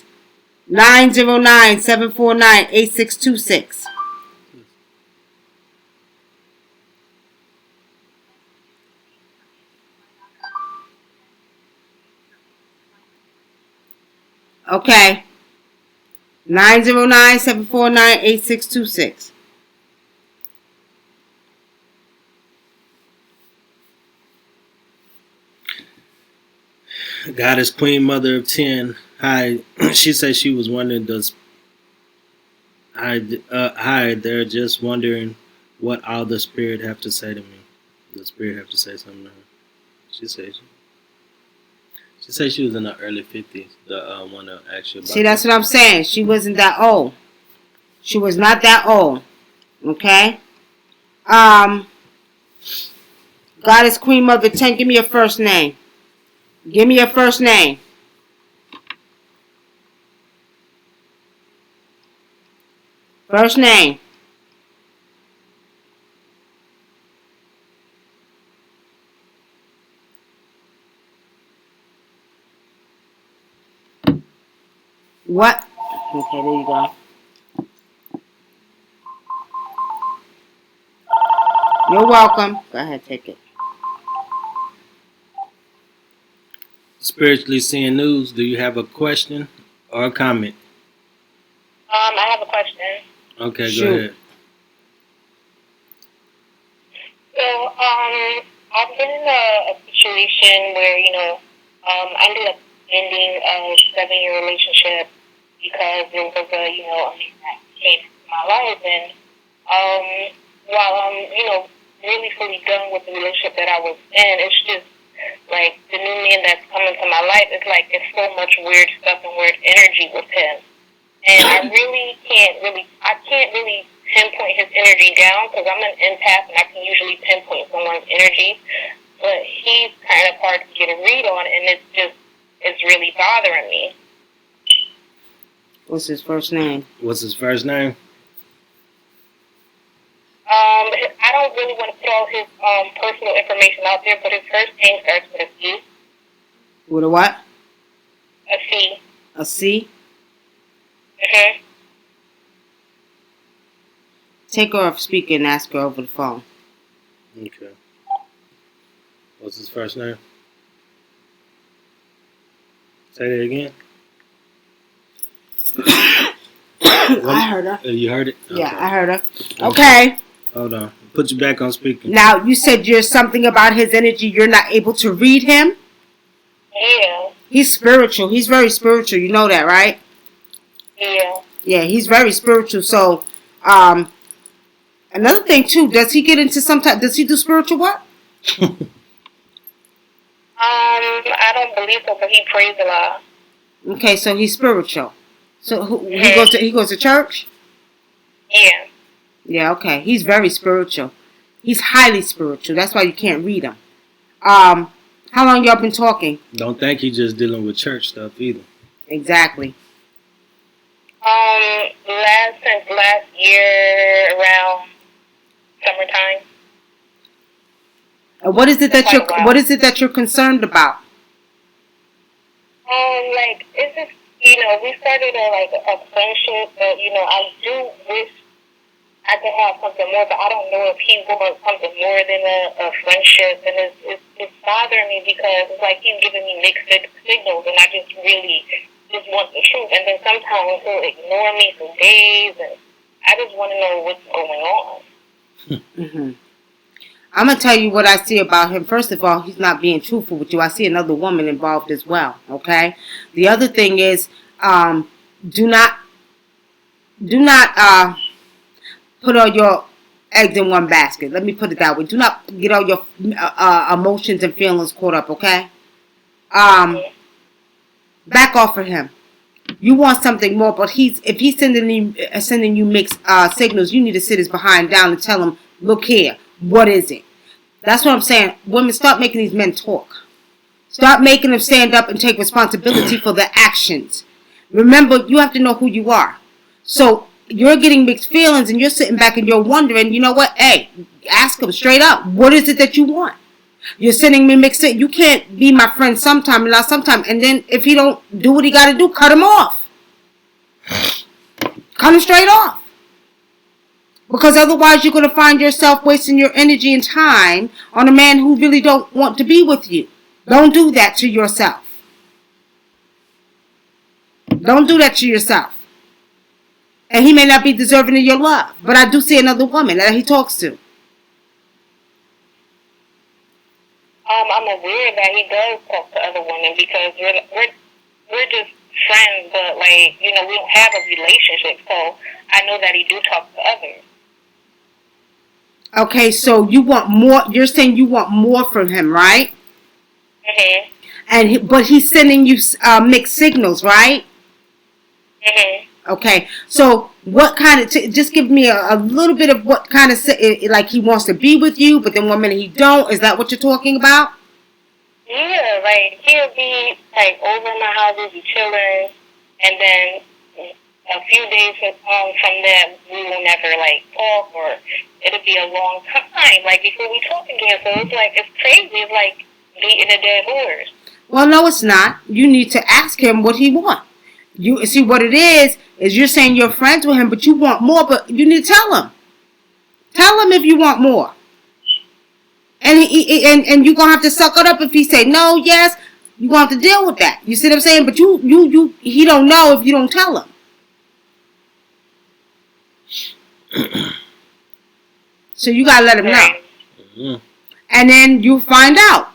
909-749-8626. Okay. 909-749-8626. Goddess Queen Mother of 10. Hi. She said she was wondering, hi, they're just wondering what all the spirit have to say to me. The spirit have to say something to her. She said she was in the early 50s. The one to ask you about. See, that's what I'm saying. She wasn't that old. She was not that old. Okay? Goddess Queen Mother 10, give me your first name. Give me your first name. First name. What? Okay, there you go. You're welcome. Go ahead, take it. Spiritually Seeing News, do you have a question or a comment? I have a question. Okay, Shoot. Go ahead. So, I've been in a situation where, I ended up ending a 7-year relationship because there was a man that came into my life, and while I'm, really fully done with the relationship that I was in. It's just like the new man that's coming to my life. It's like it's so much weird stuff and weird energy with him, and I can't really pinpoint his energy down because I'm an empath and I can usually pinpoint someone's energy, but he's kind of hard to get a read on, and it's really bothering me. What's his first name? I don't really want to put all his personal information out there, but his first name starts with a C. With a what? A C. A C? Mm-hmm. Take her off speaker and ask her over the phone. Okay. What's his first name? Say that again. I heard her. You heard it? Okay. Yeah, I heard her. Okay. Hold on. Put you back on speaker. Now, you said you're something about his energy. You're not able to read him? Yeah. He's spiritual. He's very spiritual. You know that, right? Yeah. Yeah, he's very spiritual. So, another thing, too, does he get into does he do spiritual work? I don't believe so, but he prays a lot. Okay, so he's spiritual. So he goes to church? Yeah. Yeah, okay. He's very spiritual. He's highly spiritual. That's why you can't read him. How long y'all been talking? Don't think he's just dealing with church stuff either. Exactly. Since last year around summertime. And what is it that you're concerned about? Like it's just we started a friendship, but I do wish I could have something more, but I don't know if he wants something more than a friendship, and it's bothering me because it's like he's giving me mixed signals, and I just really just want the truth, and then sometimes he'll ignore me for days, and I just want to know what's going on. Mm-hmm. I'm going to tell you what I see about him. First of all, he's not being truthful with you. I see another woman involved as well, okay? The other thing is, do not put all your eggs in one basket. Let me put it that way. Do not get all your emotions and feelings caught up, okay? Back off of him. You want something more, but if he's sending you mixed signals, you need to sit his behind down and tell him, look here, what is it? That's what I'm saying. Women, start making these men talk. Start making them stand up and take responsibility for their actions. Remember, you have to know who you are. So you're getting mixed feelings and you're sitting back and you're wondering, you know what? Hey, ask him straight up. What is it that you want? You're sending me mixed signals. You can't be my friend sometime and not sometime. And then if he don't do what he got to do, cut him off. Cut him straight off. Because otherwise you're going to find yourself wasting your energy and time on a man who really don't want to be with you. Don't do that to yourself. Don't do that to yourself. And he may not be deserving of your love. But I do see another woman that he talks to. I'm aware that he does talk to other women because we're just friends, but we don't have a relationship. So I know that he do talk to others. Okay, so you want more. You're saying you want more from him, right? Mm-hmm. But he's sending you mixed signals, right? Mm-hmm. Okay, so what kind of... just give me a little bit of what kind of... like he wants to be with you, but then one minute he don't. Is that what you're talking about? Yeah, he'll be over my house, we'll be chilling, and then a few days from that, we will never talk, or it'll be a long time before we talk again. So it's crazy. It's like beating a dead horse. Well, no, it's not. You need to ask him what he wants. You see what it is you're saying you're friends with him, but you want more. But you need to tell him. Tell him if you want more. And and you're gonna have to suck it up if he say no, yes. You're gonna have to deal with that. You see what I'm saying? But he don't know if you don't tell him. So you gotta let him know. Mm-hmm. And then you find out.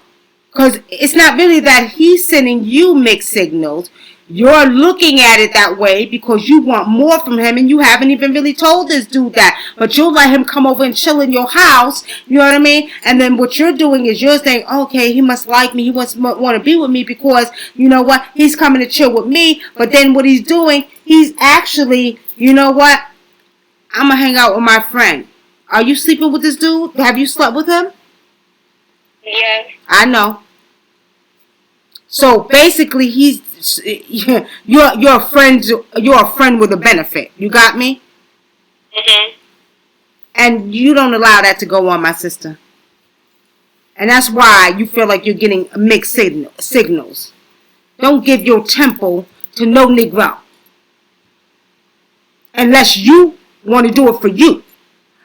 Because it's not really that he's sending you mixed signals. You're looking at it that way because you want more from him, and you haven't even really told this dude that. But you'll let him come over and chill in your house, you know what I mean? And then what you're doing is you're saying, okay, he must like me, he must want to be with me because, you know what, he's coming to chill with me. But then what he's doing, he's actually, you know what, I'm going to hang out with my friend. Are you sleeping with this dude? Have you slept with him? Yes. I know. So basically, you're a friend. You're a friend with a benefit. You got me? Mhm. And you don't allow that to go on, my sister. And that's why you feel like you're getting mixed signals. Don't give your temple to no Negro, unless you want to do it for you.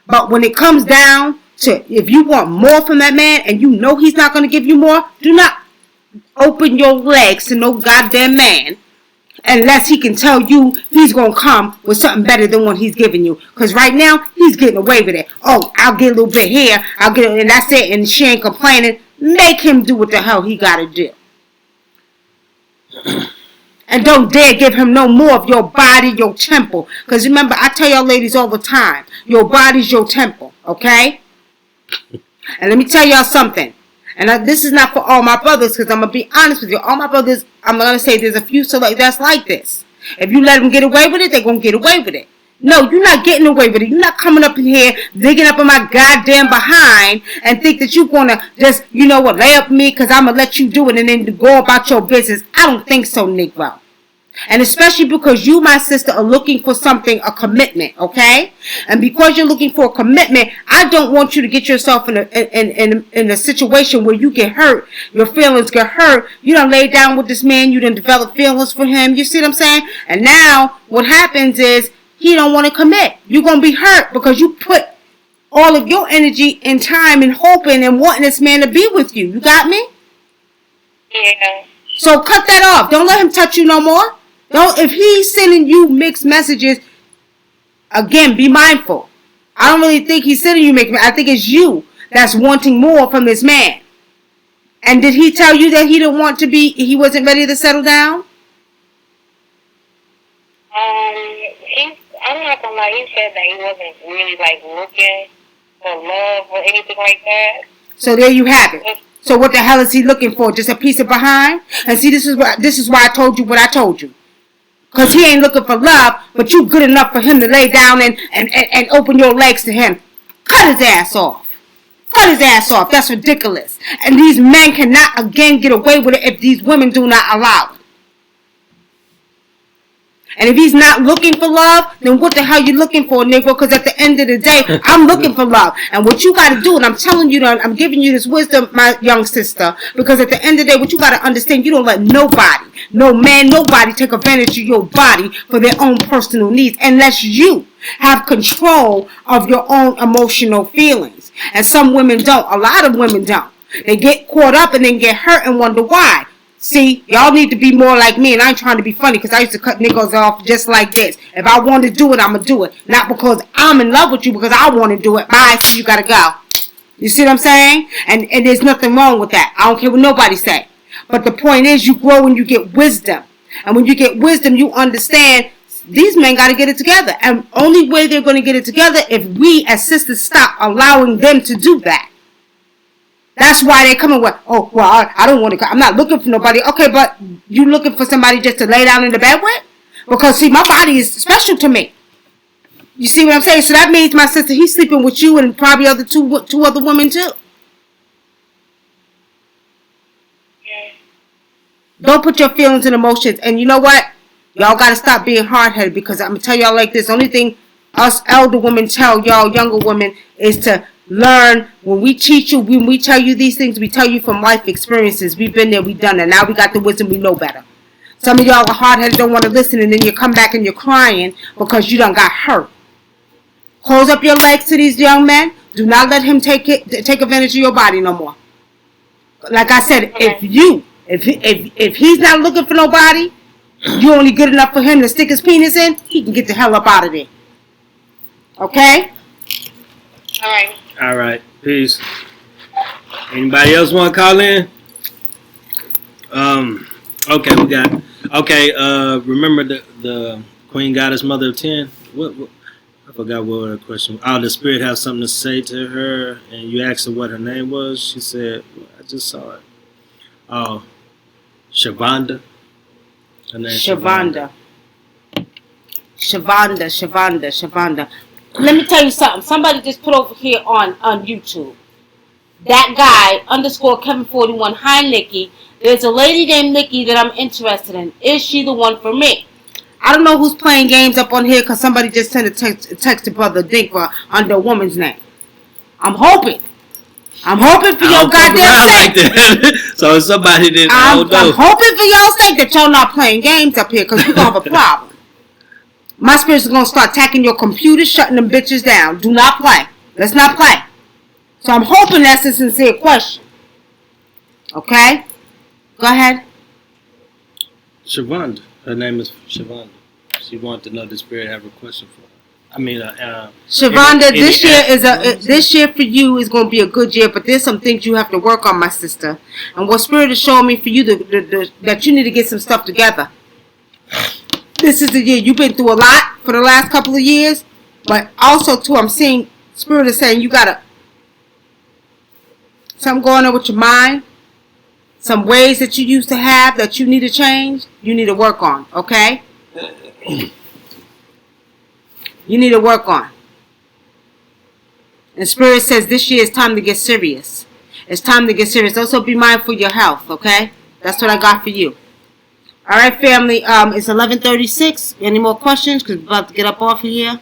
But when it comes down to if you want more from that man and you know he's not going to give you more, do not open your legs to no goddamn man unless he can tell you he's going to come with something better than what he's giving you. Because right now, he's getting away with it. Oh, I'll get a little bit here, I'll get it, and that's it, and she ain't complaining. Make him do what the hell he got to do. And don't dare give him no more of your body, your temple. Because remember, I tell y'all ladies all the time, your body's your temple, okay? And let me tell y'all something. And this is not for all my brothers, because I'm going to be honest with you. All my brothers, I'm going to say there's a few select that's like this. If you let them get away with it, they're going to get away with it. No, you're not getting away with it. You're not coming up in here, digging up in my goddamn behind and think that you're going to just, you know what, lay up me because I'm going to let you do it and then go about your business. I don't think so, Negro. And especially because you, my sister, are looking for something, a commitment, okay? And because you're looking for a commitment, I don't want you to get yourself in a situation where you get hurt, your feelings get hurt. You done lay down with this man, you done develop feelings for him, you see what I'm saying? And now what happens is he don't want to commit. You're going to be hurt because you put all of your energy and time and hoping and wanting this man to be with you. You got me? Yeah. So cut that off. Don't let him touch you no more. Don't, if he's sending you mixed messages, again, be mindful. I don't really think he's sending you mixed messages. I think it's you that's wanting more from this man. And did he tell you that he didn't want to be, he wasn't ready to settle down? I'm not gonna lie, he said that he wasn't really like looking for love or anything like that. So there you have it. So what the hell is he looking for? Just a piece of behind? And see, this is why I told you what I told you. Because he ain't looking for love, but you good enough for him to lay down and open your legs to him. Cut his ass off. Cut his ass off. That's ridiculous. And these men cannot again get away with it if these women do not allow it. And if he's not looking for love, then what the hell you looking for, nigga? Because at the end of the day, I'm looking for love. And what you got to do, and I'm telling you, I'm giving you this wisdom, my young sister, because at the end of the day, what you got to understand, you don't let nobody, no man, nobody take advantage of your body for their own personal needs unless you have control of your own emotional feelings. And some women don't. A lot of women don't. They get caught up and then get hurt and wonder why. See, y'all need to be more like me, and I ain't trying to be funny because I used to cut niggas off just like this. If I want to do it, I'm going to do it. Not because I'm in love with you, because I want to do it. Bye, so you got to go. You see what I'm saying? And there's nothing wrong with that. I don't care what nobody say. But the point is, you grow and you get wisdom. And when you get wisdom, you understand these men got to get it together. And only way they're going to get it together if we as sisters stop allowing them to do that. That's why they come with, oh, well, I don't want to, I'm not looking for nobody. Okay, but you looking for somebody just to lay down in the bed with? Because, see, my body is special to me. You see what I'm saying? So that means, my sister, he's sleeping with you and probably two other women, too. Yeah. Don't put your feelings and emotions. And you know what? Y'all got to stop being hard-headed, because I'm going to tell y'all like this. Only thing us elder women tell y'all younger women is to learn. When we teach you, when we tell you these things, we tell you from life experiences. We've been there, we've done it. Now we got the wisdom, we know better. Some of y'all are hard-headed, don't want to listen, and then you come back and you're crying because you done got hurt. Close up your legs to these young men. Do not let him take advantage of your body no more. Like I said, if he's not looking for nobody, you only good enough for him to stick his penis in, he can get the hell up out of there. Okay? All right. All right. Peace. Anybody else want to call in? Okay, we got. Okay, remember the Queen Goddess Mother of 10? What I forgot what her question. Oh, the spirit have something to say to her, and you asked her what her name was. She said, I just saw it. Oh, Shavonda. Her name Shavonda. Shavonda. Let me tell you something. Somebody just put over here on YouTube. That guy, _Kevin41, hi Nikki. There's a lady named Nikki that I'm interested in. Is she the one for me? I don't know who's playing games up on here because somebody just sent a text to Brother Dinkler under a woman's name. I'm hoping for your goddamn sake. Like so somebody did. I'm hoping for your sake that y'all not playing games up here because we're going to have a problem. My spirits are going to start attacking your computer, shutting them bitches down. Do not play. Let's not play. So I'm hoping that's a sincere question. Okay? Go ahead. Shavonda. Her name is Shavonda. She wanted to know the spirit have a question for her. I mean, Shavonda, this year for you is going to be a good year, but there's some things you have to work on, my sister. And what spirit is showing me for you that you need to get some stuff together. This is the year. You've been through a lot for the last couple of years, but also too, I'm seeing spirit is saying you got something going on with your mind. Some ways that you used to have that you need to change, you need to work on, okay? You need to work on. And Spirit says this year is time to get serious. It's time to get serious. Also be mindful of your health, okay? That's what I got for you. All right, family. It's 11:36. Any more questions? Because we're about to get up off of here.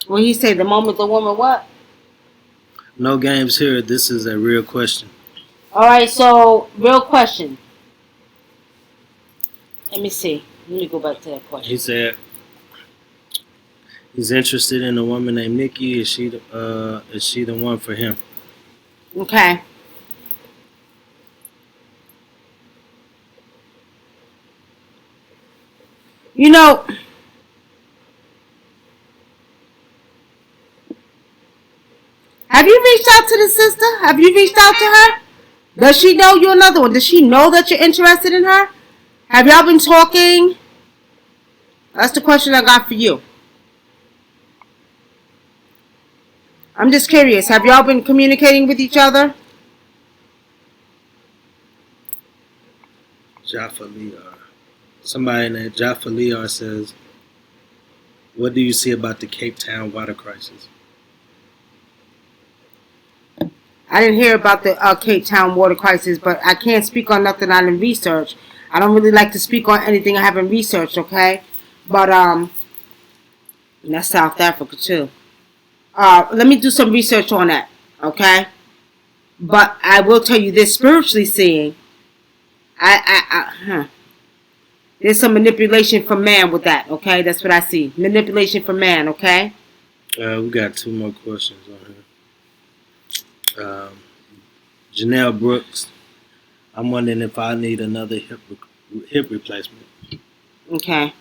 What he say? The moment the woman what? No games here. This is a real question. All right, so real question. Let me see. Let me go back to that question. He said he's interested in a woman named Nikki. Is she the one for him? Okay. You know, have you reached out to the sister? Have you reached out to her? Does she know you're another one? Does she know that you're interested in her? Have y'all been talking? That's the question I got for you. I'm just curious. Have y'all been communicating with each other? Jaffa Liar. Somebody named Jaffa Liar says, what do you see about the Cape Town water crisis? I didn't hear about the Cape Town water crisis, but I can't speak on nothing I didn't research. I don't really like to speak on anything I haven't researched, okay? But, that's South Africa, too. Let me do some research on that, okay? But I will tell you this, spiritually seeing, there's some manipulation from man with that, okay? That's what I see. Manipulation from man, okay? We got two more questions on here. Janelle Brooks, I'm wondering if I need another hip replacement. Okay.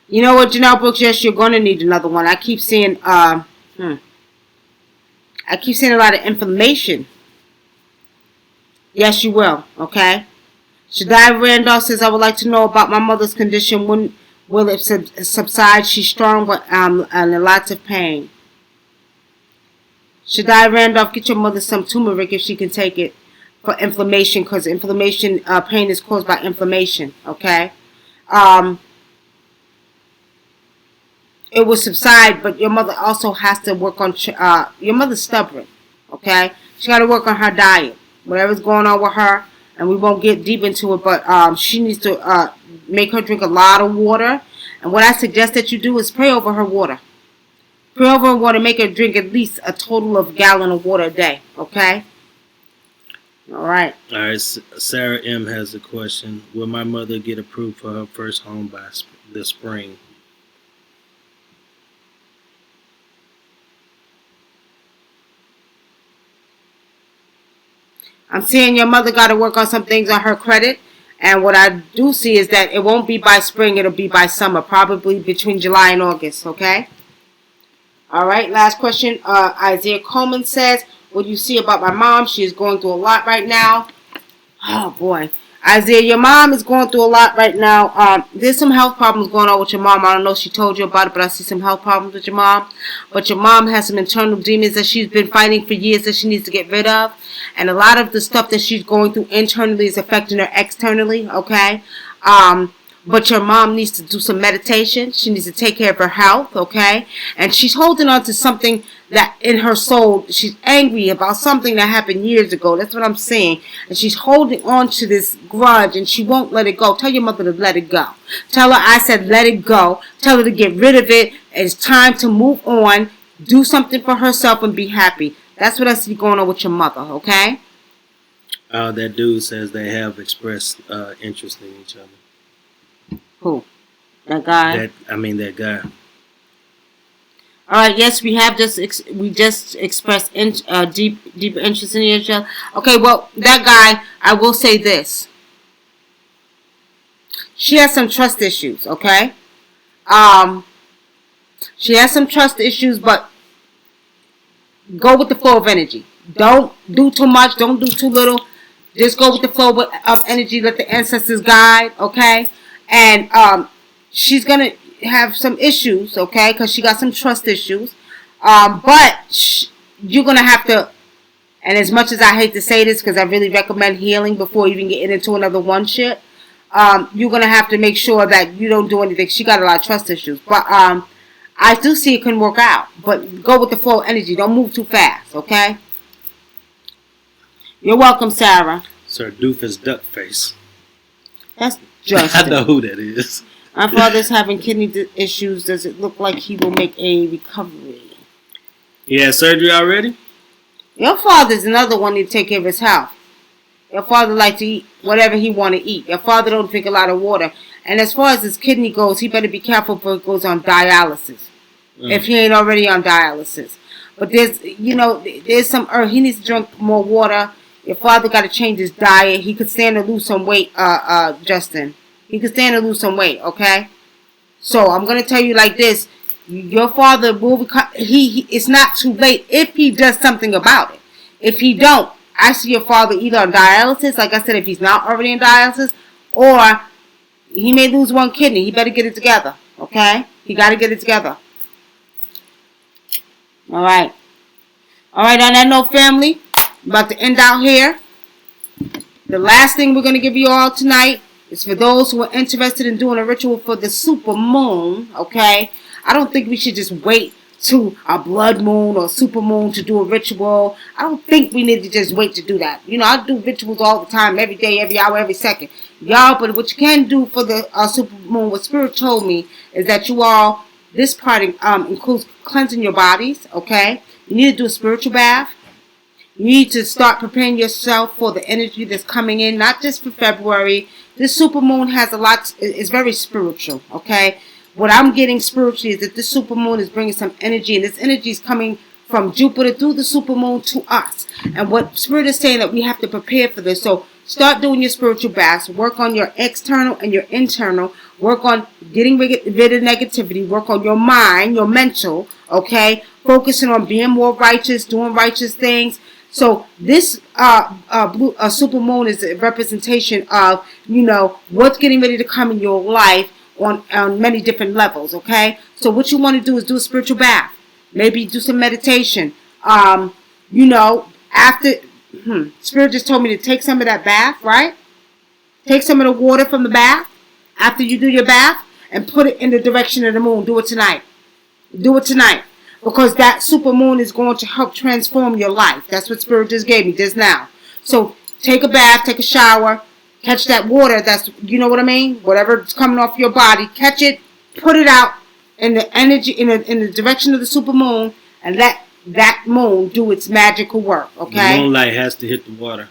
You know what, Janelle Brooks? Yes, you're going to need another one. I keep seeing, I keep seeing a lot of inflammation. Yes, you will. Okay. Shaddai Randolph says, I would like to know about my mother's condition. When will it subside? She's strong, but and in lots of pain. Shaddai Randolph, get your mother some turmeric if she can take it for inflammation, because inflammation, pain is caused by inflammation. Okay. It will subside, but your mother also has to work on. Your mother's stubborn. Okay. She got to work on her diet. Whatever's going on with her, and we won't get deep into it, but she needs to make her drink a lot of water. And what I suggest that you do is pray over her water. Pray over her water, make her drink at least a total of a gallon of water a day. Okay? All right. All right. Sarah M. has a question. Will my mother get approved for her first home by this spring? I'm seeing your mother got to work on some things on her credit. And what I do see is that it won't be by spring. It'll be by summer. Probably between July and August. Okay? All right, last question. Isaiah Coleman says, what do you see about my mom? She is going through a lot right now. Oh, boy. Isaiah, your mom is going through a lot right now. There's some health problems going on with your mom. I don't know if she told you about it, but I see some health problems with your mom. But your mom has some internal demons that she's been fighting for years that she needs to get rid of. And a lot of the stuff that she's going through internally is affecting her externally, okay? But your mom needs to do some meditation. She needs to take care of her health, okay? And she's holding on to something that in her soul, she's angry about something that happened years ago. That's what I'm saying. And she's holding on to this grudge and she won't let it go. Tell your mother to let it go. Tell her I said let it go. Tell her to get rid of it. It's time to move on. Do something for herself and be happy. That's what I see going on with your mother, okay? That dude says they have expressed interest in each other. Who? That guy? That guy. All right. Yes, we have just expressed deep interest in each other. Okay. Well, that guy. I will say this. She has some trust issues. Okay. She has some trust issues, but go with the flow of energy. Don't do too much. Don't do too little. Just go with the flow of energy. Let the ancestors guide. Okay. And she's going to have some issues, okay, because she got some trust issues. But you're going to have to, and as much as I hate to say this, because I really recommend healing before even getting into another one shit, you're going to have to make sure that you don't do anything. She got a lot of trust issues. But I do see it can work out. But go with the flow of energy. Don't move too fast, okay? You're welcome, Sarah. Sir Doofus Duckface. That's Justin. I know who that is. My father's having kidney issues. Does it look like he will make a recovery? He had surgery already? Your father's another one to take care of his health. Your father likes to eat whatever he want to eat. Your father don't drink a lot of water. And as far as his kidney goes, he better be careful before it goes on dialysis. If he ain't already on dialysis. But there's some earth. He needs to drink more water. Your father got to change his diet. He could stand to lose some weight, Justin. He could stand to lose some weight, okay? So I'm going to tell you like this. Your father will it's not too late if he does something about it. If he don't, I see your father either on dialysis, like I said, if he's not already in dialysis, or he may lose one kidney. He better get it together, okay? He got to get it together. All right. All right, on that note, family, I'm about to end out here. The last thing we're going to give you all tonight is for those who are interested in doing a ritual for the super moon, okay? I don't think we should just wait to a blood moon or super moon to do a ritual. I don't think we need to just wait to do that. I do rituals all the time, every day, every hour, every second. Y'all, but what you can do for the super moon, what Spirit told me, is that you all, this part includes cleansing your bodies, okay? You need to do a spiritual bath. You need to start preparing yourself for the energy that's coming in, not just for February. This super moon has a lot, it's very spiritual, okay? What I'm getting spiritually is that this super moon is bringing some energy, and this energy is coming from Jupiter through the super moon to us. And what Spirit is saying that we have to prepare for this. So start doing your spiritual baths. Work on your external and your internal. Work on getting rid of negativity. Work on your mind, your mental, okay? Focusing on being more righteous, doing righteous things. So this super moon is a representation of, what's getting ready to come in your life on many different levels, okay? So what you want to do is do a spiritual bath. Maybe do some meditation. After, Spirit just told me to take some of that bath, right? Take some of the water from the bath after you do your bath and put it in the direction of the moon. Do it tonight. Do it tonight. Because that super moon is going to help transform your life. That's what Spirit just gave me just now. So take a bath, take a shower, catch that water. That's, you know what I mean? Whatever's coming off your body, catch it, put it out in the energy, in the direction of the super moon, and let that moon do its magical work. Okay? The moonlight has to hit the water.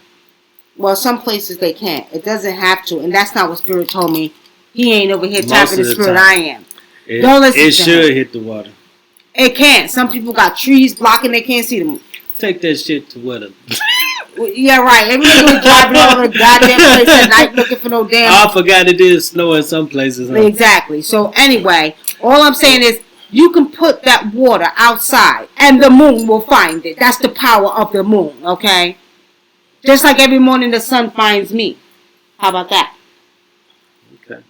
Well, some places they can't. It doesn't have to, and that's not what Spirit told me. He ain't over here tapping the Spirit. I am. Don't listen to him. It should hit the water. It can't. Some people got trees blocking. They can't see the moon. Take that shit to water. Yeah, right. Everybody driving over the goddamn place at night looking for no damn. I forgot it did snow in some places. Huh? Exactly. So anyway, all I'm saying is You can put that water outside and the moon will find it. That's the power of the moon, okay? Just like every morning the sun finds me. How about that? Okay.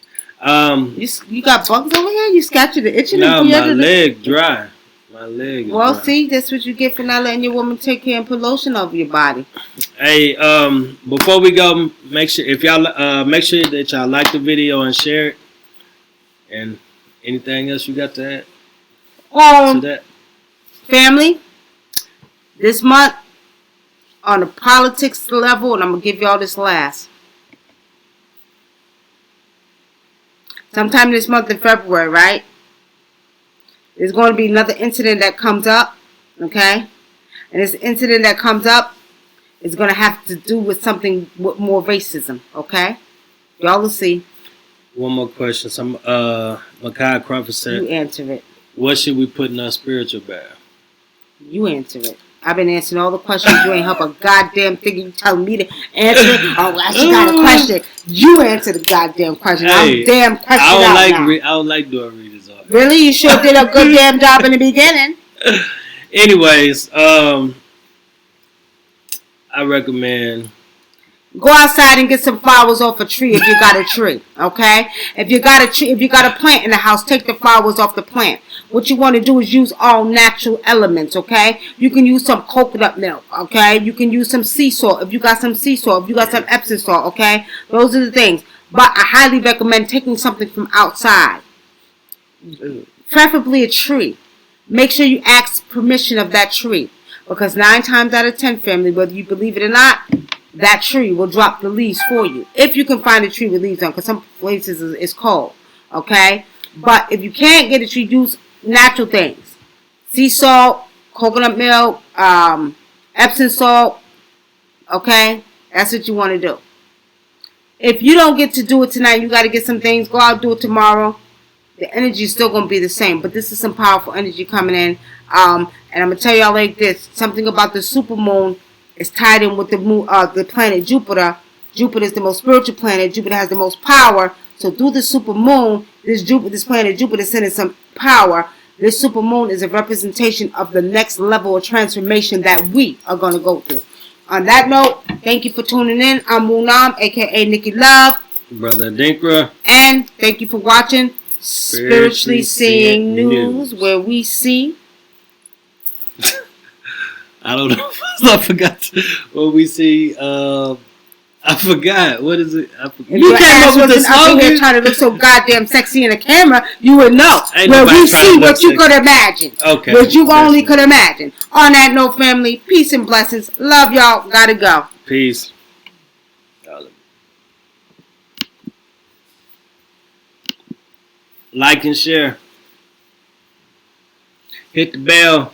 You got bugs over here? You scratching the itching? No, my leg dry. My leg is well, dry. See, that's what you get for not letting your woman take care and put lotion over your body. Hey, before we go, make sure that y'all like the video and share it. And anything else you got to add to that? Family, this month on the politics level, and I'm gonna give y'all this last. Sometime this month in February, right? There's going to be another incident that comes up, okay? And this incident that comes up is going to have to do with something with more racism, okay? Y'all will see. One more question. Makai Crawford said, you answer it. What should we put in our spiritual bath? You answer it. I've been answering all the questions. You ain't help a goddamn thing. You telling me to answer it? Oh, I just got a question. You answer the goddamn question. Hey, I'm damn question I don't like doing readers off. Really? You sure did a good damn job in the beginning. Anyways, I recommend go outside and get some flowers off a tree if you got a tree. Okay? If you got a plant in the house, take the flowers off the plant. What you want to do is use all natural elements, okay? You can use some coconut milk, okay? You can use some sea salt if you got some sea salt, if you got some Epsom salt, okay? Those are the things. But I highly recommend taking something from outside. Preferably a tree. Make sure you ask permission of that tree. Because 9 times out of 10, family, whether you believe it or not, that tree will drop the leaves for you. If you can find a tree with leaves on, because some places it's cold, okay? But if you can't get a tree, use natural things. Sea salt, coconut milk, Epsom salt, okay? That's what you want to do. If you don't get to do it tonight, you got to get some things. Go out and do it tomorrow. The energy is still going to be the same. But this is some powerful energy coming in. And I'm going to tell y'all like this. Something about the supermoon is tied in with the moon, the planet Jupiter. Jupiter is the most spiritual planet. Jupiter has the most power. So through the supermoon, this planet Jupiter is sending some power. This supermoon is a representation of the next level of transformation that we are going to go through. On that note, thank you for tuning in. I'm WUNAM, a.k.a. Nikki Love. Brother Dinkra. And thank you for watching Spiritually Seeing News, where we see... I don't know. I forgot what we see. I forgot. What is it? You came up with this up here trying to look so goddamn sexy in the camera, you would know. Where we see what you could imagine. Okay. What you only could imagine. On that note, family, peace and blessings. Love y'all. Gotta go. Peace. Like and share. Hit the bell.